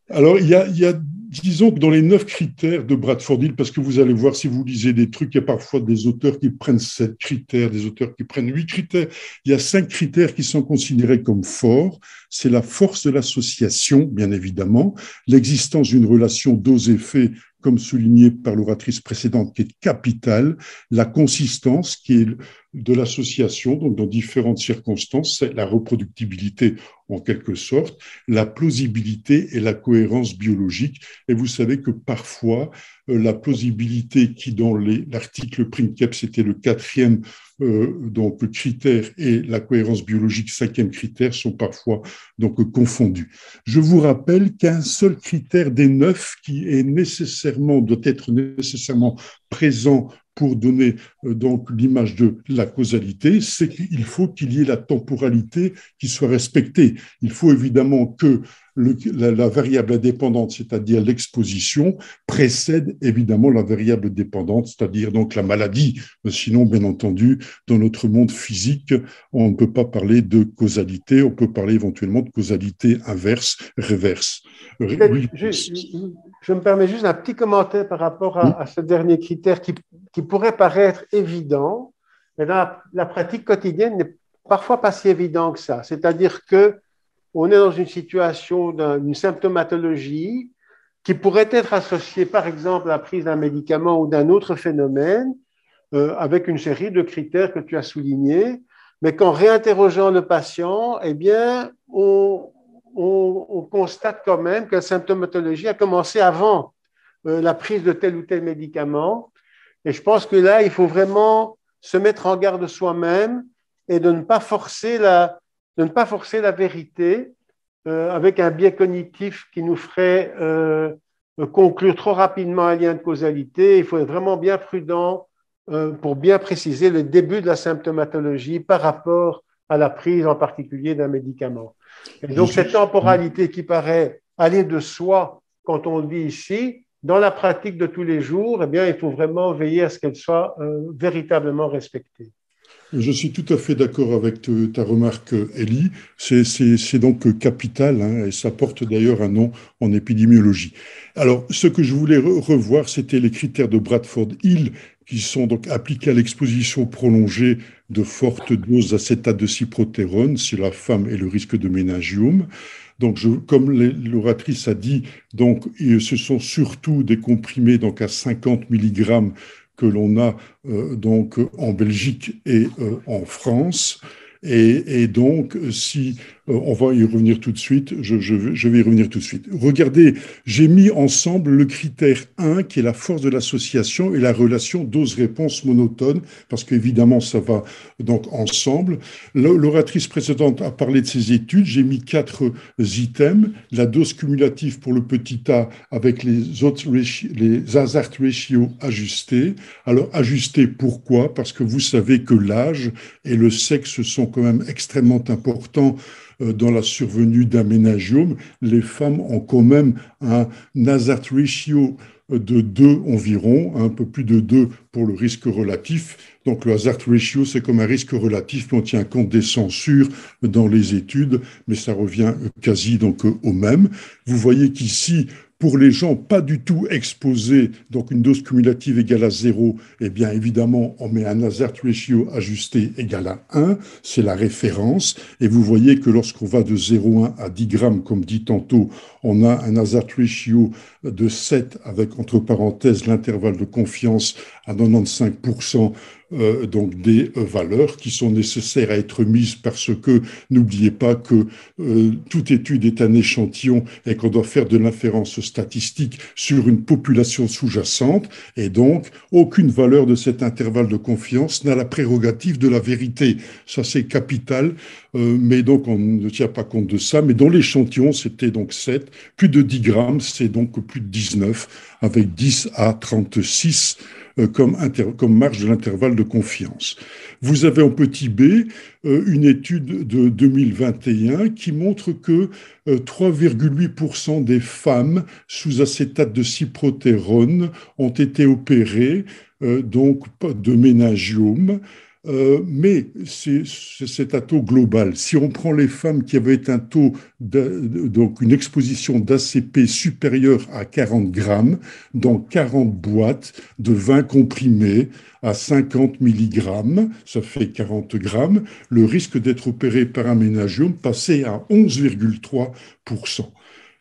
Alors, il y a, disons que dans les 9 critères de Bradford Hill, parce que vous allez voir si vous lisez des trucs, il y a parfois des auteurs qui prennent 7 critères, des auteurs qui prennent 8 critères. Il y a 5 critères qui sont considérés comme forts. C'est la force de l'association, bien évidemment, l'existence d'une relation dose-effet, comme souligné par l'oratrice précédente, qui est capitale, la consistance qui est de l'association, donc dans différentes circonstances, c'est la reproductibilité en quelque sorte, la plausibilité et la cohérence biologique. Et vous savez que parfois, la plausibilité qui dans l'article Princeps, c'était le 4e donc critère et la cohérence biologique 5e critère sont parfois donc confondus. Je vous rappelle qu'un seul critère des 9 qui est doit être nécessairement présent pour donner donc l'image de la causalité, c'est qu'il faut qu'il y ait la temporalité qui soit respectée. Il faut évidemment que la variable indépendante, c'est-à-dire l'exposition, précède évidemment la variable dépendante, c'est-à-dire donc la maladie. Sinon, bien entendu, dans notre monde physique, on ne peut pas parler de causalité, on peut parler éventuellement de causalité inverse, réverse. Je me permets juste un petit commentaire par rapport à ce dernier critère qui pourrait paraître évident, mais dans la pratique quotidienne n'est parfois pas si évident que ça. C'est-à-dire qu'on est dans une situation d'une symptomatologie qui pourrait être associée, par exemple, à la prise d'un médicament ou d'un autre phénomène, avec une série de critères que tu as soulignés, mais qu'en réinterrogeant le patient, eh bien, on constate quand même que la symptomatologie a commencé avant la prise de tel ou tel médicament. Et je pense que là, il faut vraiment se mettre en garde soi-même et de ne pas forcer la vérité avec un biais cognitif qui nous ferait conclure trop rapidement un lien de causalité. Il faut être vraiment bien prudent pour bien préciser le début de la symptomatologie par rapport à la prise en particulier d'un médicament. Et donc, cette temporalité qui paraît aller de soi quand on le dit ici, dans la pratique de tous les jours, eh bien, il faut vraiment veiller à ce qu'elle soit véritablement respectée. Je suis tout à fait d'accord avec ta remarque, Élie. C'est donc capital, hein, et ça porte d'ailleurs un nom en épidémiologie. Alors, ce que je voulais revoir, c'était les critères de Bradford Hill, qui sont donc appliqués à l'exposition prolongée de fortes doses d'acétate de cyprotérone chez la femme et le risque de méningiome. Donc, comme l'oratrice a dit, donc, ce sont surtout des comprimés donc, à 50 mg que l'on a donc en Belgique et en France. Et donc, si on va y revenir tout de suite, je vais y revenir tout de suite. Regardez, j'ai mis ensemble le critère 1, qui est la force de l'association et la relation dose-réponse monotone, parce qu'évidemment, ça va donc ensemble. L'oratrice précédente a parlé de ses études. J'ai mis 4 items. La dose cumulative pour le petit a avec les hazard ratios ajustés. Alors, ajustés, pourquoi? Parce que vous savez que l'âge et le sexe sont sont quand même extrêmement importants dans la survenue d'un méningiome. Les femmes ont quand même un hazard ratio de 2 environ, un peu plus de 2 pour le risque relatif. Donc le hazard ratio, c'est comme un risque relatif, mais on tient compte des censures dans les études, mais ça revient quasi donc au même. Vous voyez qu'ici, pour les gens pas du tout exposés, donc une dose cumulative égale à 0, eh bien évidemment, on met un hazard ratio ajusté égal à 1, c'est la référence. Et vous voyez que lorsqu'on va de 0,1 à 10 grammes, comme dit tantôt, on a un hazard ratio de 7 avec entre parenthèses l'intervalle de confiance à 95%. Donc des valeurs qui sont nécessaires à être mises parce que n'oubliez pas que toute étude est un échantillon et qu'on doit faire de l'inférence statistique sur une population sous-jacente et donc aucune valeur de cet intervalle de confiance n'a la prérogative de la vérité. Ça c'est capital, mais donc on ne tient pas compte de ça. Mais dans l'échantillon c'était donc 7, plus de 10 grammes, c'est donc plus de 19 avec 10 à 36 comme marge de l'intervalle de confiance. Vous avez en petit b une étude de 2021 qui montre que 3,8% des femmes sous acétate de cyprotérone ont été opérées donc de méningiome. Mais c'est un taux global. Si on prend les femmes qui avaient un taux, donc une exposition d'ACP supérieure à 40 grammes, dans 40 boîtes de 20 comprimés à 50 milligrammes, ça fait 40 grammes, le risque d'être opéré par un méningiome passait à 11,3%.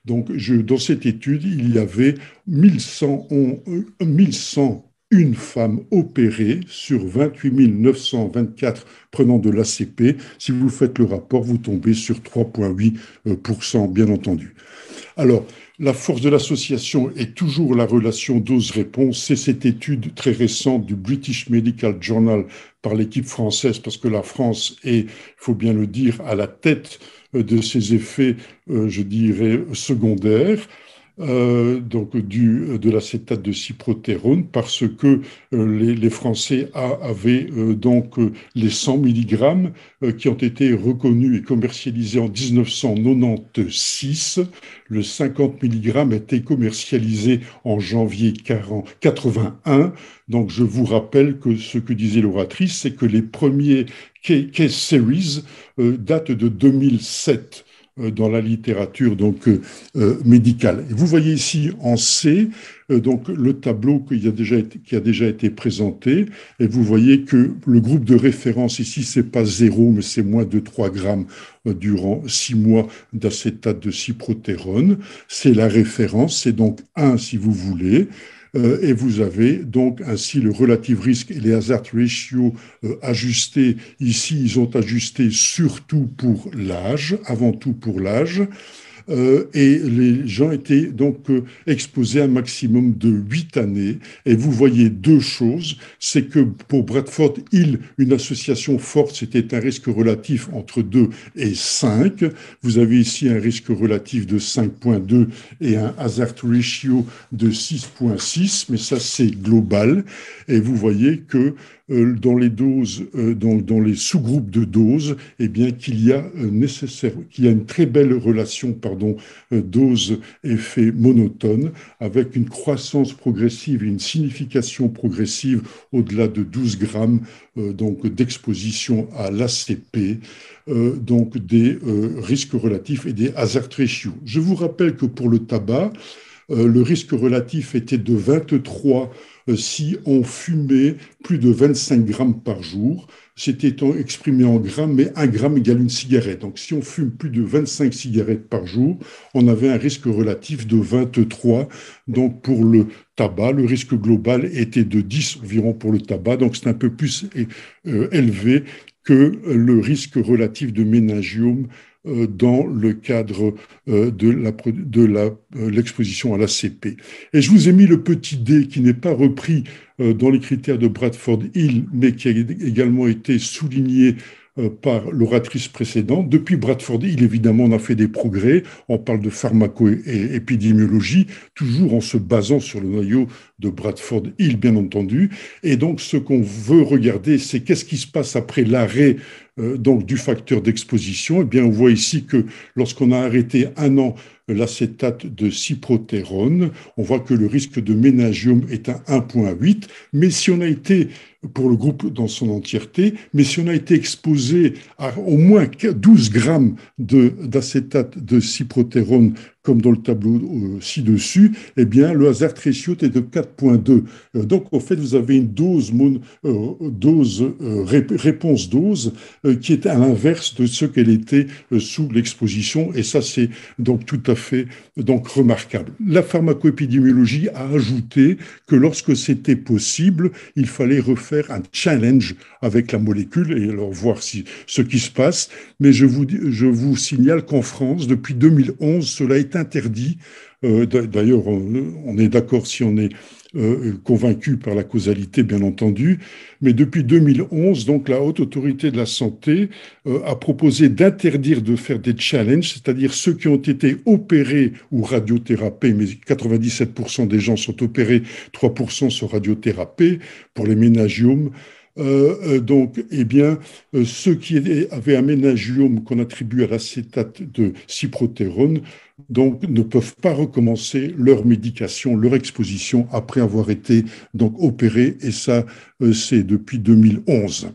Donc, dans cette étude, il y avait 1101 femmes opérées sur 28 924 prenant de l'ACP. Si vous faites le rapport, vous tombez sur 3,8%, bien entendu. Alors, la force de l'association est toujours la relation dose-réponse. C'est cette étude très récente du British Medical Journal par l'équipe française, parce que la France est, il faut bien le dire, à la tête de ces effets, je dirais, secondaires. Donc de l'acétate de cyprotérone parce que les Français avaient donc les 100 mg qui ont été reconnus et commercialisés en 1996. Le 50 mg a été commercialisé en janvier 1981. Donc je vous rappelle que ce que disait l'oratrice, c'est que les premiers case series datent de 2007. Dans la littérature donc médicale. Et vous voyez ici en C donc le tableau qui a déjà été présenté et vous voyez que le groupe de référence ici c'est pas 0 mais c'est moins de 3 grammes durant 6 mois d'acétate de cyprotérone. C'est la référence, c'est donc 1 si vous voulez. Et vous avez donc ainsi le relative risque et les hazard ratios ajustés. Ici, ils ont ajusté surtout pour l'âge, avant tout pour l'âge. Et les gens étaient donc exposés à un maximum de 8 années. Et vous voyez deux choses, c'est que pour Bradford Hill, une association forte, c'était un risque relatif entre 2 et 5. Vous avez ici un risque relatif de 5,2 et un hazard ratio de 6,6, mais ça c'est global. Et vous voyez que dans les doses, dans les sous-groupes de doses, eh bien qu'il y a une très belle relation, dose-effet monotone, avec une croissance progressive et une signification progressive au-delà de 12 grammes donc d'exposition à l'ACP, donc des risques relatifs et des hazard ratios. Je vous rappelle que pour le tabac, le risque relatif était de 23 si on fumait plus de 25 grammes par jour. C'était exprimé en grammes, mais 1 gramme égale une cigarette. Donc, si on fume plus de 25 cigarettes par jour, on avait un risque relatif de 23. Donc, pour le tabac, le risque global était de 10 environ pour le tabac. Donc, c'est un peu plus élevé que le risque relatif de méningiome dans le cadre de l'exposition à l'ACP. Et je vous ai mis le petit d qui n'est pas repris dans les critères de Bradford Hill, mais qui a également été souligné par l'oratrice précédente. Depuis Bradford Hill, évidemment, on a fait des progrès. On parle de pharmaco-épidémiologie, toujours en se basant sur le noyau de Bradford Hill, bien entendu. Et donc, ce qu'on veut regarder, c'est qu'est-ce qui se passe après l'arrêt donc du facteur d'exposition. Eh bien, on voit ici que lorsqu'on a arrêté 1 an l'acétate de cyprotérone, on voit que le risque de méningiome est à 1,8. Mais si on a été, pour le groupe dans son entièreté, mais si on a été exposé à au moins 12 grammes d'acétate de cyprotérone, comme dans le tableau ci-dessus, eh bien, le hazard ratio est de 4,2. Donc, en fait, vous avez une réponse dose qui est à l'inverse de ce qu'elle était sous l'exposition. Et ça, c'est donc tout à fait donc, remarquable. La pharmacoépidémiologie a ajouté que lorsque c'était possible, il fallait refaire un challenge avec la molécule et alors voir ce qui se passe. Mais je vous signale qu'en France, depuis 2011, cela est interdit. D'ailleurs, on est d'accord si on est convaincu par la causalité, bien entendu. Mais depuis 2011, donc, la Haute Autorité de la Santé a proposé d'interdire de faire des challenges, c'est-à-dire ceux qui ont été opérés ou radiothérapés, mais 97% des gens sont opérés, 3% sont radiothérapés pour les méningiomes. Donc, eh bien, ceux qui avaient un méningiome qu'on attribue à l'acétate de cyprotérone, donc, ne peuvent pas recommencer leur médication, leur exposition après avoir été donc opérés, et ça, c'est depuis 2011.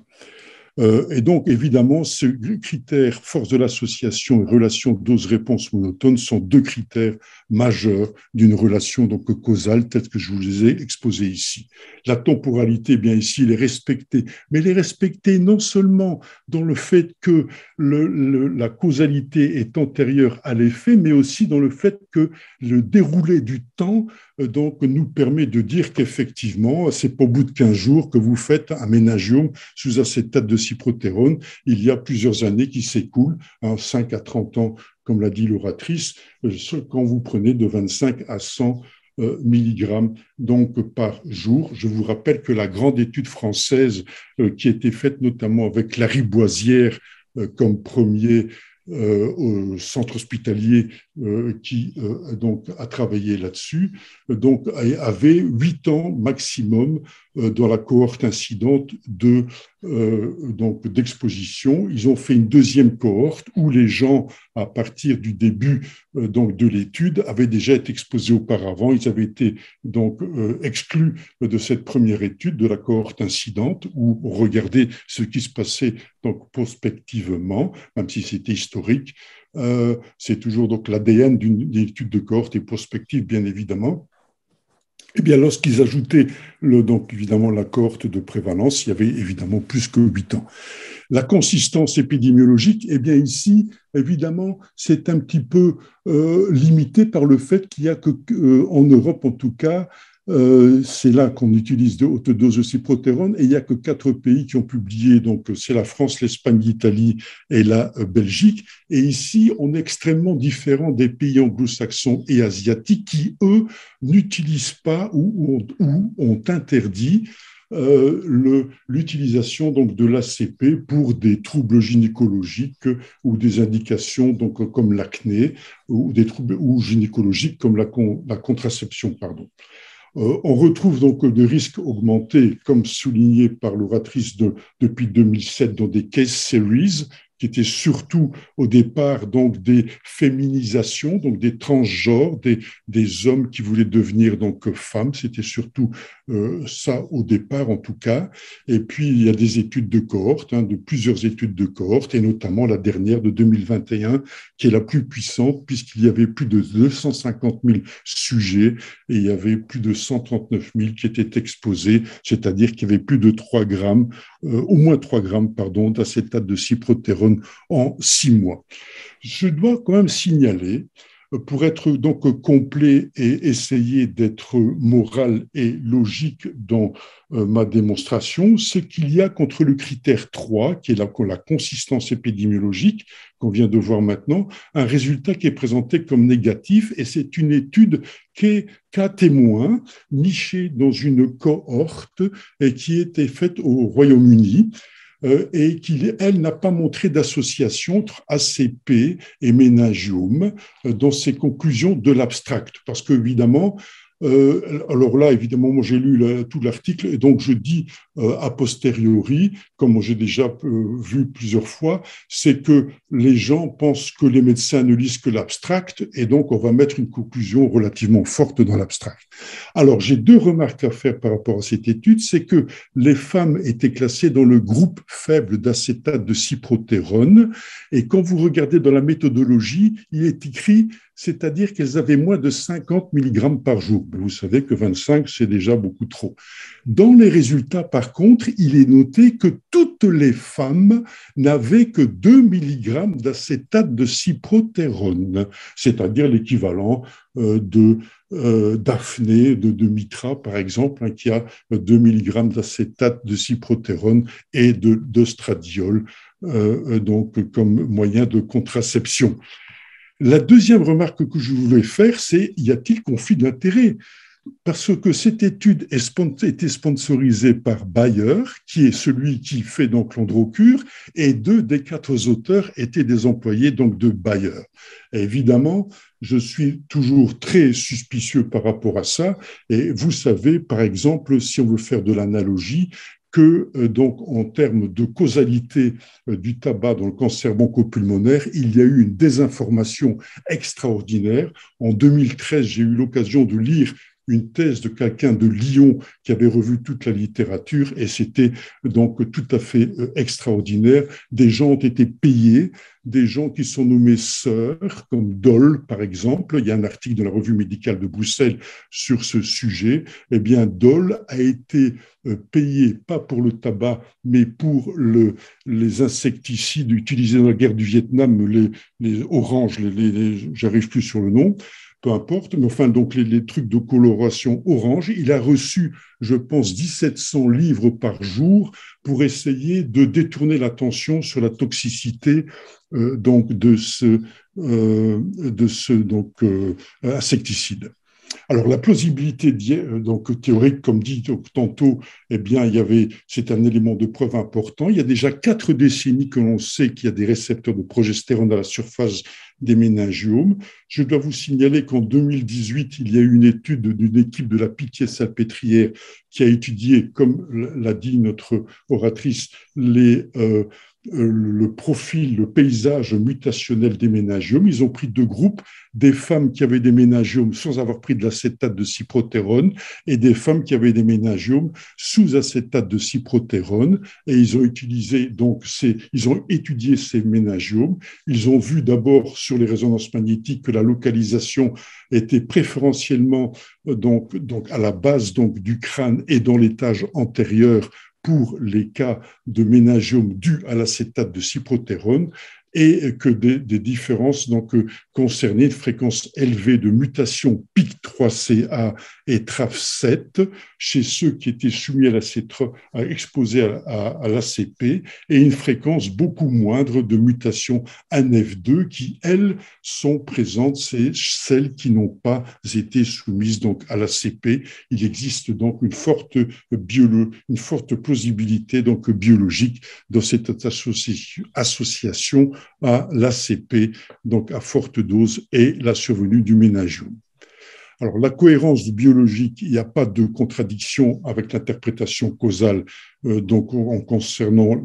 Et donc, évidemment, ce critère, force de l'association et relation dose-réponse monotone sont 2 critères majeurs d'une relation donc causale, telle que je vous les ai exposés ici. La temporalité, bien ici, elle est respectée, mais elle est respectée non seulement dans le fait que la causalité est antérieure à l'effet, mais aussi dans le fait que le déroulé du temps donc, nous permet de dire qu'effectivement, c'est pas au bout de 15 jours que vous faites un méningiome sous acétate de cyprotérone. Il y a plusieurs années qui s'écoulent, 5 à 30 ans, comme l'a dit l'oratrice, quand vous prenez de 25 à 100 milligrammes donc par jour. Je vous rappelle que la grande étude française qui a été faite notamment avec Lariboisière comme premier au centre hospitalier qui donc a travaillé là-dessus, donc avait 8 ans maximum dans la cohorte incidente donc d'exposition. Ils ont fait une deuxième cohorte où les gens, à partir du début donc de l'étude, avaient déjà été exposés auparavant. Ils avaient été donc exclus de cette première étude de la cohorte incidente où on regardait ce qui se passait donc prospectivement, même si c'était historique. C'est toujours donc l'ADN d'une étude de cohorte et prospective, bien évidemment. Eh bien, lorsqu'ils ajoutaient donc évidemment la cohorte de prévalence, il y avait évidemment plus que 8 ans. La consistance épidémiologique, eh bien ici, évidemment, c'est un petit peu limité par le fait qu'il y a que, en Europe en tout cas, c'est là qu'on utilise de haute dose de cyprotérone et il n'y a que 4 pays qui ont publié, donc c'est la France, l'Espagne, l'Italie et la Belgique. Et ici, on est extrêmement différent des pays anglo-saxons et asiatiques qui, eux, n'utilisent pas ou ont interdit l'utilisation donc de l'ACP pour des troubles gynécologiques ou des indications donc comme l'acné ou des troubles gynécologiques comme la contraception, pardon. On retrouve donc des risques augmentés, comme souligné par l'oratrice depuis 2007 dans des case series, qui étaient surtout au départ donc des féminisations, donc des transgenres, des hommes qui voulaient devenir donc femmes. C'était surtout ça au départ en tout cas. Et puis il y a des études de cohorte, de plusieurs études de cohorte, et notamment la dernière de 2021 qui est la plus puissante puisqu'il y avait plus de 250 000 sujets et il y avait plus de 139 000 qui étaient exposés, c'est-à-dire qu'il y avait plus de 3 grammes, au moins 3 grammes, pardon, d'acétate de cyprotérone en 6 mois. Je dois quand même signaler, pour être donc complet et essayer d'être moral et logique dans ma démonstration, c'est qu'il y a contre le critère 3, qui est la consistance épidémiologique, qu'on vient de voir maintenant, un résultat qui est présenté comme négatif, et c'est une étude qui est cas témoin, nichée dans une cohorte et qui a été faite au Royaume-Uni. et qu'elle n'a pas montré d'association entre ACP et méningiome dans ses conclusions de l'abstract. Parce qu'évidemment, alors là, évidemment, moi j'ai lu tout l'article et donc je dis a posteriori, comme j'ai déjà vu plusieurs fois, c'est que les gens pensent que les médecins ne lisent que l'abstract et donc on va mettre une conclusion relativement forte dans l'abstract. Alors j'ai deux remarques à faire par rapport à cette étude, c'est que les femmes étaient classées dans le groupe faible d'acétate de cyprotérone et quand vous regardez dans la méthodologie, il est écrit c'est-à-dire qu'elles avaient moins de 50 mg par jour. Mais vous savez que 25, c'est déjà beaucoup trop. Dans les résultats, par contre, il est noté que toutes les femmes n'avaient que 2 mg d'acétate de cyprotérone, c'est-à-dire l'équivalent d'Aphné, de Mitra, par exemple, qui a 2 mg d'acétate de cyprotérone et d'œstradiol, donc comme moyen de contraception. La deuxième remarque que je voulais faire, c'est y a-t-il conflit d'intérêts ? Parce que cette étude était sponsorisée par Bayer, qui est celui qui fait donc l'Androcure, et 2 des 4 auteurs étaient des employés donc de Bayer. Et évidemment, je suis toujours très suspicieux par rapport à ça. Et vous savez, par exemple, si on veut faire de l'analogie, que donc en termes de causalité du tabac dans le cancer bronchopulmonaire, il y a eu une désinformation extraordinaire. En 2013, j'ai eu l'occasion de lire une thèse de quelqu'un de Lyon qui avait revu toute la littérature et c'était donc tout à fait extraordinaire. Des gens ont été payés, des gens qui sont nommés sœurs, comme Doll par exemple. Il y a un article de la revue médicale de Bruxelles sur ce sujet. Eh bien, Doll a été payé pas pour le tabac, mais pour les insecticides utilisés dans la guerre du Vietnam, les oranges, j'arrive plus sur le nom, peu importe, mais enfin, donc les trucs de coloration orange. Il a reçu, je pense, 1700 livres par jour pour essayer de détourner l'attention sur la toxicité donc de ce insecticide. Alors, la plausibilité donc, théorique, comme dit tantôt, eh bien, c'est un élément de preuve important. Il y a déjà 4 décennies que l'on sait qu'il y a des récepteurs de progestérone à la surface des méningiomes. Je dois vous signaler qu'en 2018, il y a eu une étude d'une équipe de la Pitié-Salpêtrière qui a étudié, comme l'a dit notre oratrice, le profil, le paysage mutationnel des méningiomes. Ils ont pris 2 groupes, des femmes qui avaient des méningiomes sans avoir pris de l'acétate de cyprotérone et des femmes qui avaient des méningiomes sous acétate de cyprotérone. Et ils ont étudié ces méningiomes. Ils ont vu d'abord sur les résonances magnétiques que la localisation était préférentiellement donc à la base donc, du crâne et dans l'étage antérieur pour les cas de méningiome dus à l'acétate de cyprotérone et que des différences donc, concernaient une fréquence élevée de mutation PIK3CA et TRAF7 chez ceux qui étaient soumis exposés à l'ACP et une fréquence beaucoup moindre de mutations ANF2 qui, elles, sont présentes, c'est celles qui n'ont pas été soumises donc, à l'ACP. Il existe donc une forte plausibilité donc, biologique dans cette association à l'ACP, donc à forte dose, et la survenue du méningiome. Alors, la cohérence biologique, il n'y a pas de contradiction avec l'interprétation causale donc en concernant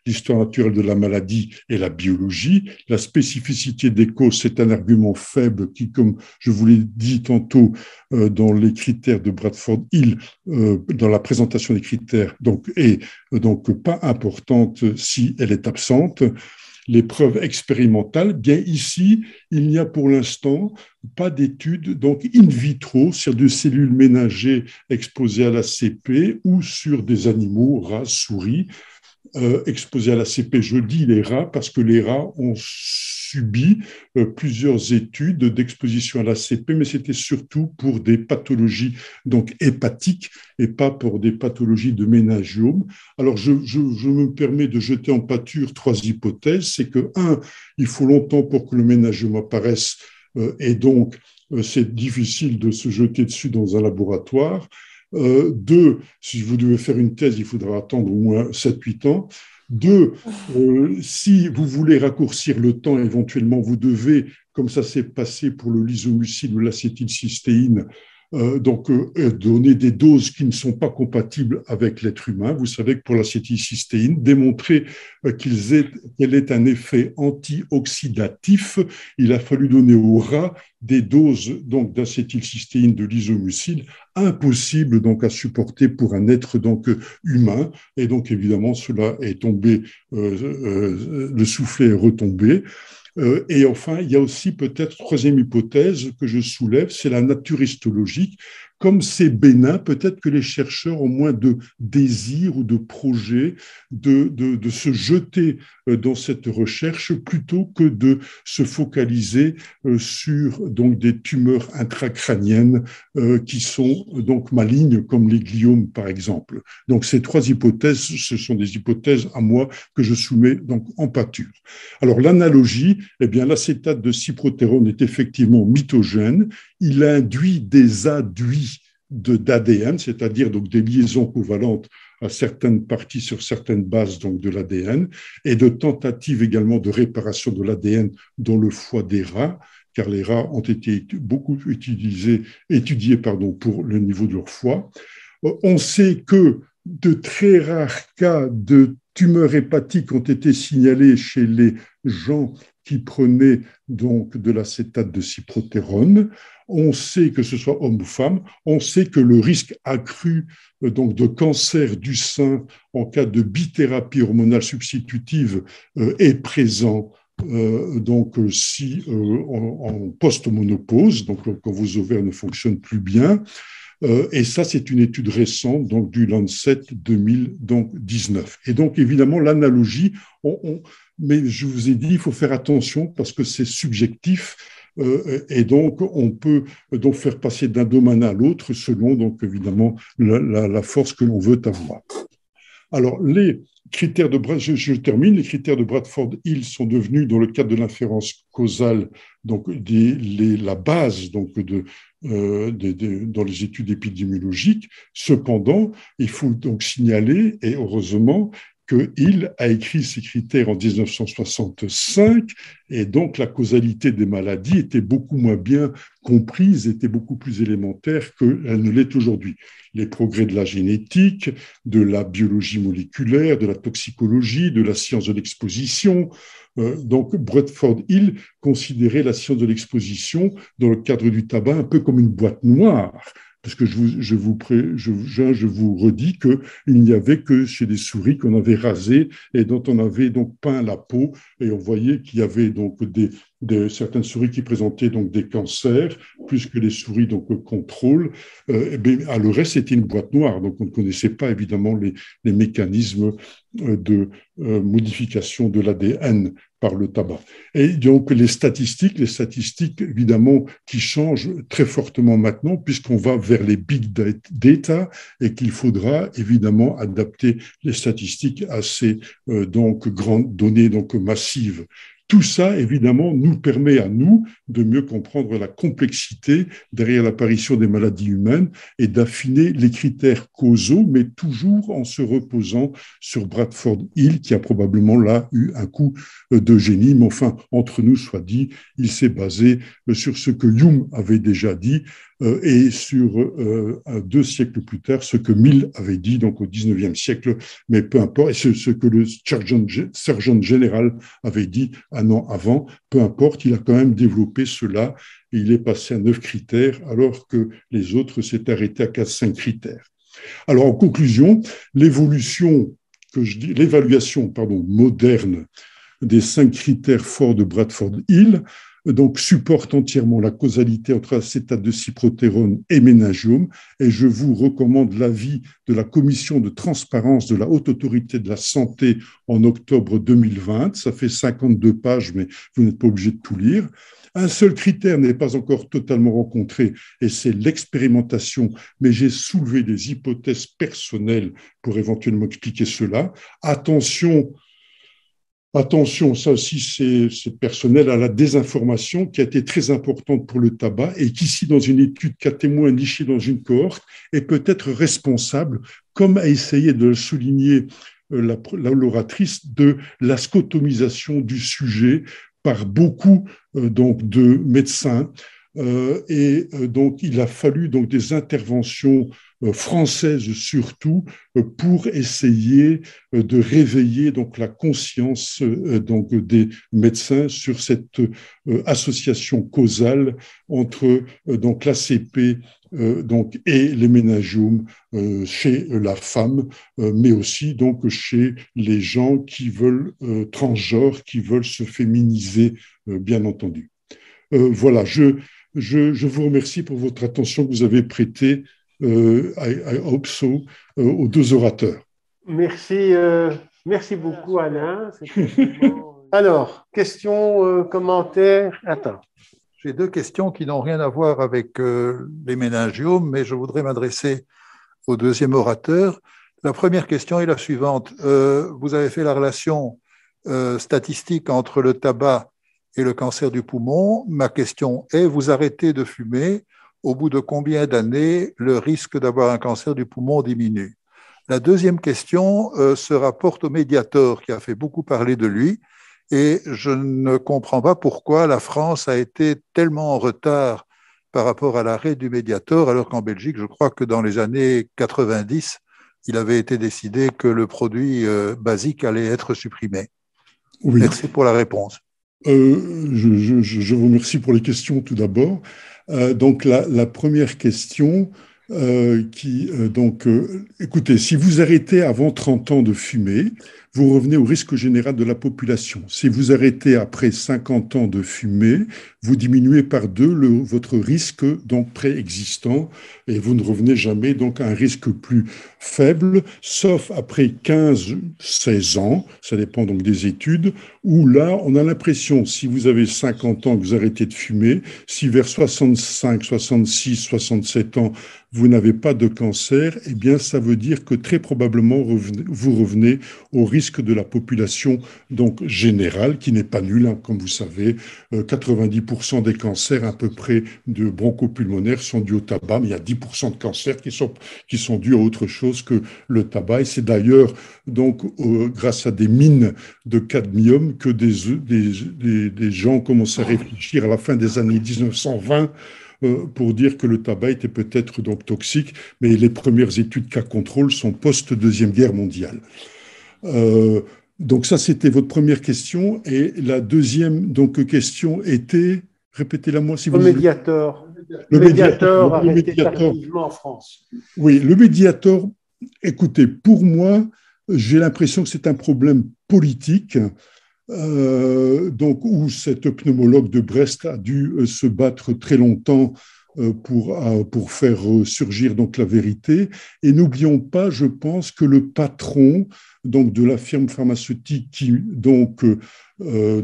l'histoire naturelle de la maladie et la biologie. La spécificité des causes, c'est un argument faible qui, comme je vous l'ai dit tantôt dans les critères de Bradford Hill, dans la présentation des critères, donc, est donc pas importante si elle est absente. Les preuves expérimentales, bien ici, il n'y a pour l'instant pas d'études donc in vitro sur des cellules ménagées exposées à l'ACP ou sur des animaux, rats, souris, exposés à l'ACP. Je dis les rats parce que les rats ont subi plusieurs études d'exposition à l'ACP, mais c'était surtout pour des pathologies donc hépatiques et pas pour des pathologies de méningiome. Alors, je me permets de jeter en pâture 3 hypothèses. C'est que, 1, il faut longtemps pour que le méningiome apparaisse et donc c'est difficile de se jeter dessus dans un laboratoire. 2, si vous devez faire une thèse, il faudra attendre au moins 7-8 ans. Deux, si vous voulez raccourcir le temps, éventuellement, vous devez, comme ça s'est passé pour le l'isomucil ou l'acétylcystéine, donner des doses qui ne sont pas compatibles avec l'être humain. Vous savez que pour l'acétylcystéine, démontrer qu'elle ait un effet antioxydatif, il a fallu donner aux rats des doses donc d'acétylcystéine de l'isomucil impossible donc à supporter pour un être donc humain. Et donc évidemment cela est tombé, le soufflet est retombé. Et enfin, il y a aussi peut-être troisième hypothèse que je soulève, c'est la nature histologique. Comme c'est bénin, peut-être que les chercheurs ont moins de désir ou de projet de se jeter dans cette recherche plutôt que de se focaliser sur donc, des tumeurs intracrâniennes qui sont donc malignes, comme les gliomes par exemple. Donc ces trois hypothèses, ce sont des hypothèses à moi que je soumets donc en pâture. Alors l'analogie, eh bien l'acétate de cyprotérone est effectivement mitogène. Il induit des adduits d'ADN, c'est-à-dire donc des liaisons covalentes à certaines parties sur certaines bases donc de l'ADN, et de tentatives également de réparation de l'ADN dans le foie des rats, car les rats ont été beaucoup étudiés pour le niveau de leur foie. On sait que de très rares cas de tumeurs hépatiques ont été signalés chez les gens qui prenaient donc de l'acétate de cyprotérone. On sait que ce soit homme ou femme, on sait que le risque accru donc de cancer du sein en cas de bithérapie hormonale substitutive est présent. Donc, si en post-ménopause, donc quand vos ovaires ne fonctionnent plus bien, et ça, c'est une étude récente donc, du Lancet 2019. Et donc, évidemment, l'analogie, mais je vous ai dit, il faut faire attention parce que c'est subjectif. Et donc, on peut donc faire passer d'un domaine à l'autre selon, donc, évidemment, la force que l'on veut avoir. Alors, les critères de je termine. Les critères de Bradford-Hill sont devenus, dans le cadre de l'inférence causale, donc la base donc dans les études épidémiologiques. Cependant, il faut donc signaler, et heureusement, que Hill a écrit ces critères en 1965 et donc la causalité des maladies était beaucoup moins bien comprise, était beaucoup plus élémentaire qu'elle ne l'est aujourd'hui. Les progrès de la génétique, de la biologie moléculaire, de la toxicologie, de la science de l'exposition. Donc Bradford-Hill considérait la science de l'exposition dans le cadre du tabac un peu comme une boîte noire. Parce que je vous redis qu'il n'y avait que chez des souris qu'on avait rasées et dont on avait donc peint la peau et on voyait qu'il y avait donc certaines souris qui présentaient donc des cancers, plus que les souris donc contrôle. Le reste, c'était une boîte noire, donc on ne connaissait pas évidemment les mécanismes de modification de l'ADN par le tabac. Et donc les statistiques évidemment qui changent très fortement maintenant puisqu'on va vers les big data et qu'il faudra évidemment adapter les statistiques à ces donc grandes données donc massives. Tout ça, évidemment, nous permet à nous de mieux comprendre la complexité derrière l'apparition des maladies humaines et d'affiner les critères causaux, mais toujours en se reposant sur Bradford-Hill, qui a probablement là eu un coup de génie. Mais enfin, entre nous, soit dit, il s'est basé sur ce que Hume avait déjà dit et sur 2 siècles plus tard, ce que Mill avait dit, donc au 19e siècle, mais peu importe, et ce que le Surgeon Général avait dit un an avant, peu importe, il a quand même développé cela, et il est passé à 9 critères, alors que les autres s'étaient arrêtés à 4-5 critères. Alors, en conclusion, l'évaluation moderne des 5 critères forts de Bradford-Hill donc supporte entièrement la causalité entre acétate de cyprotérone et méningiome, et je vous recommande l'avis de la commission de transparence de la Haute Autorité de la Santé en octobre 2020. Ça fait 52 pages, mais vous n'êtes pas obligé de tout lire. Un seul critère n'est pas encore totalement rencontré, et c'est l'expérimentation, mais j'ai soulevé des hypothèses personnelles pour éventuellement expliquer cela. Attention, ça aussi c'est personnel, à la désinformation qui a été très importante pour le tabac et qui, ici, dans une étude qu'a témoin niché dans une cohorte, est peut-être responsable, comme a essayé de le souligner l'oratrice de la scotomisation du sujet par beaucoup donc de médecins. Donc, il a fallu donc des interventions françaises surtout pour essayer de réveiller donc la conscience donc des médecins sur cette association causale entre donc l'ACP donc et les méningiums chez la femme, mais aussi donc chez les gens qui veulent transgenres, qui veulent se féminiser, bien entendu. Voilà, je vous remercie pour votre attention que vous avez prêtée à OPSO, aux deux orateurs. Merci, merci beaucoup, Alain. Alors, questions, commentaires? Attends. J'ai deux questions qui n'ont rien à voir avec les méningiomes, mais je voudrais m'adresser au deuxième orateur. La première question est la suivante. Vous avez fait la relation statistique entre le tabac et le cancer du poumon. Ma question est, vous arrêtez de fumer, au bout de combien d'années le risque d'avoir un cancer du poumon diminue? La deuxième question se rapporte au Mediator, qui a fait beaucoup parler de lui, et je ne comprends pas pourquoi la France a été tellement en retard par rapport à l'arrêt du Mediator, alors qu'en Belgique, je crois que dans les années 90, il avait été décidé que le produit basique allait être supprimé. Oui. Merci pour la réponse. Je vous remercie pour les questions tout d'abord. Donc la première question, écoutez, si vous arrêtez avant 30 ans de fumer, vous revenez au risque général de la population. Si vous arrêtez après 50 ans de fumer, vous diminuez par 2 votre risque donc préexistant et vous ne revenez jamais donc à un risque plus faible, sauf après 15-16 ans, ça dépend donc des études, où là, on a l'impression, si vous avez 50 ans que vous arrêtez de fumer, si vers 65, 66, 67 ans, vous n'avez pas de cancer, eh bien, ça veut dire que très probablement, vous revenez au risque de la population donc générale, qui n'est pas nul, hein, comme vous savez. 90% des cancers à peu près de bronchopulmonaires sont dus au tabac, mais il y a 10% de cancers qui sont dus à autre chose que le tabac. Et c'est d'ailleurs donc grâce à des mines de cadmium que des gens commencent à réfléchir à la fin des années 1920 pour dire que le tabac était peut-être donc toxique, mais les premières études cas contrôle sont post-Deuxième Guerre mondiale. Donc ça, c'était votre première question. Et la deuxième donc, question était, répétez-la moi si vous voulez. Le Mediator. Le Mediator arrêté tardivement en France. Oui, le Mediator, écoutez, pour moi, j'ai l'impression que c'est un problème politique. Donc, où cet pneumologue de Brest a dû se battre très longtemps pour faire surgir donc la vérité. Et n'oublions pas, je pense, que le patron donc de la firme pharmaceutique qui donc avait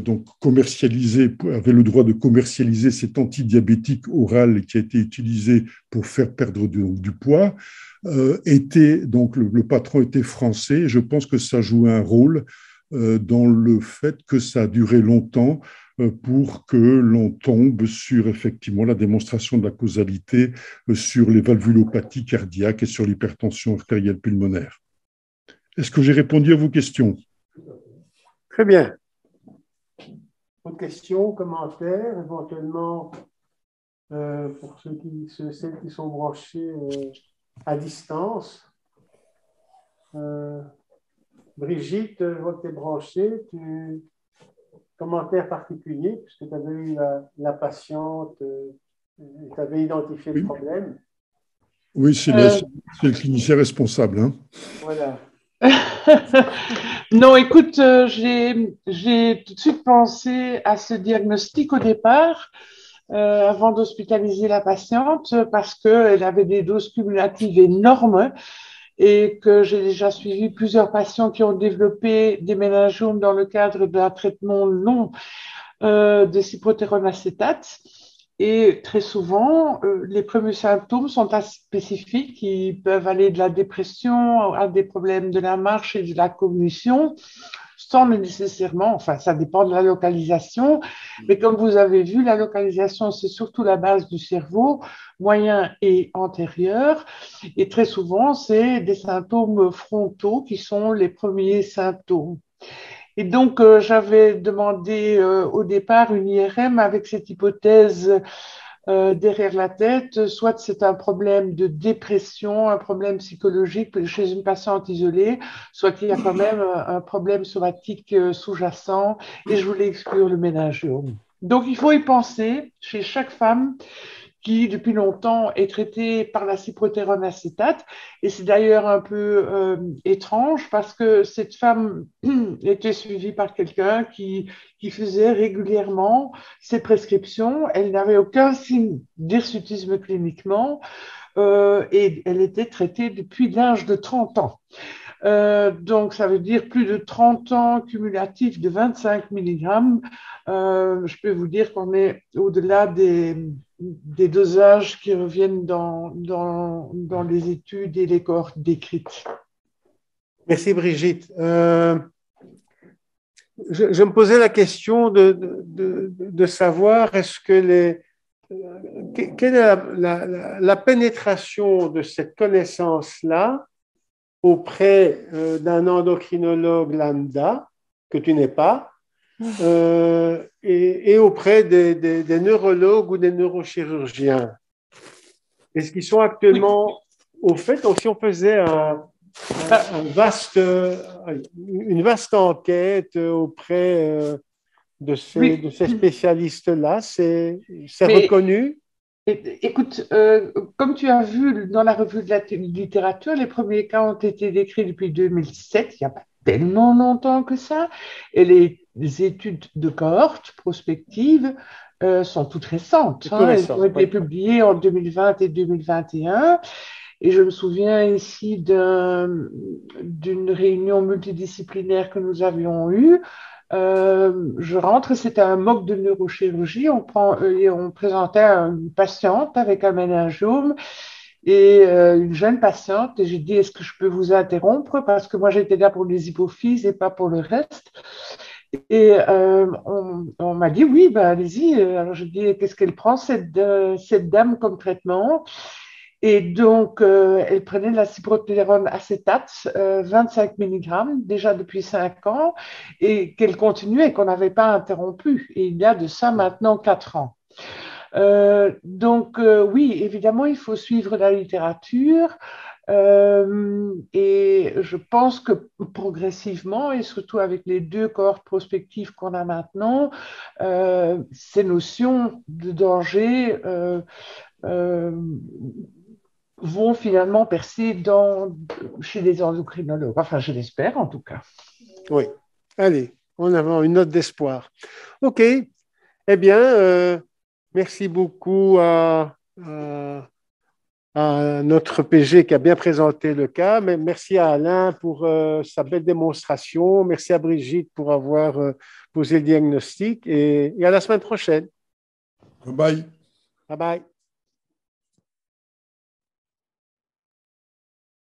le droit de commercialiser cet antidiabétique oral qui a été utilisé pour faire perdre du poids, le patron était français. Et je pense que ça jouait un rôle dans le fait que ça a duré longtemps pour que l'on tombe sur effectivement la démonstration de la causalité sur les valvulopathies cardiaques et sur l'hypertension artérielle pulmonaire. Est-ce que j'ai répondu à vos questions? Très bien. Autres questions, commentaires, éventuellement pour celles qui sont branchés à distance. Brigitte, je vois que tu es branchée. Commentaire particulier, puisque tu avais eu la patiente, tu avais identifié le problème. Oui, c'est le clinicien responsable. Hein. Voilà. Non, écoute, j'ai tout de suite pensé à ce diagnostic au départ, avant d'hospitaliser la patiente, parce qu'elle avait des doses cumulatives énormes et que j'ai déjà suivi plusieurs patients qui ont développé des méningiomes dans le cadre d'un traitement long de cyproterone acétate. Et très souvent, les premiers symptômes sont assez spécifiques. Ils peuvent aller de la dépression à des problèmes de la marche et de la cognition, sans nécessairement, enfin, ça dépend de la localisation, mais comme vous avez vu, la localisation, c'est surtout la base du cerveau, moyen et antérieur, et très souvent, c'est des symptômes frontaux qui sont les premiers symptômes. Et donc, j'avais demandé au départ une IRM avec cette hypothèse derrière la tête, soit c'est un problème de dépression, un problème psychologique chez une patiente isolée, soit qu'il y a quand même un problème somatique sous-jacent, et je voulais exclure le méningiome. Donc, il faut y penser chez chaque femme qui, depuis longtemps, est traitée par la cyprotérone acétate. Et c'est d'ailleurs un peu étrange parce que cette femme était suivie par quelqu'un qui faisait régulièrement ses prescriptions. Elle n'avait aucun signe d'hirsutisme cliniquement et elle était traitée depuis l'âge de 30 ans. Donc, ça veut dire plus de 30 ans cumulatifs de 25 mg. Je peux vous dire qu'on est au-delà des dosages qui reviennent dans les études et les cohortes décrites. Merci Brigitte. Je me posais la question de savoir quelle est la pénétration de cette connaissance-là auprès d'un endocrinologue lambda, que tu n'es pas, et auprès des neurologues ou des neurochirurgiens. Est-ce qu'ils sont actuellement au fait, donc si on faisait une vaste enquête auprès de ces spécialistes-là, c'est reconnu? Écoute, comme tu as vu dans la revue de la littérature, les premiers cas ont été décrits depuis 2007, il n'y a pas tellement longtemps que ça, et les études de cohorte prospectives sont toutes récentes. Elles ont été publiées en 2020 et 2021. Et je me souviens ici d'une réunion multidisciplinaire que nous avions eue. Je rentre, c'était un mock de neurochirurgie. On présentait une patiente avec un méningiome et une jeune patiente. Et j'ai dit, est-ce que je peux vous interrompre? Parce que moi, j'étais là pour les hypophyses et pas pour le reste. Et on m'a dit, oui, ben, allez-y. Alors, je dis, qu'est-ce qu'elle prend, cette dame, comme traitement? Et donc, elle prenait de la cyprotérone acétate, 25 mg, déjà depuis 5 ans, et qu'elle continuait, qu'on n'avait pas interrompu. Et il y a de ça maintenant 4 ans. Donc, oui, évidemment, il faut suivre la littérature. Et je pense que progressivement, et surtout avec les 2 cohortes prospectives qu'on a maintenant, ces notions de danger vont finalement percer chez les endocrinologues. Enfin, je l'espère en tout cas. Oui. Allez, en avant, une note d'espoir. OK. Eh bien, merci beaucoup à notre PG qui a bien présenté le cas. Mais merci à Alain pour sa belle démonstration. Merci à Brigitte pour avoir posé le diagnostic. Et à la semaine prochaine. Bye bye. Bye bye.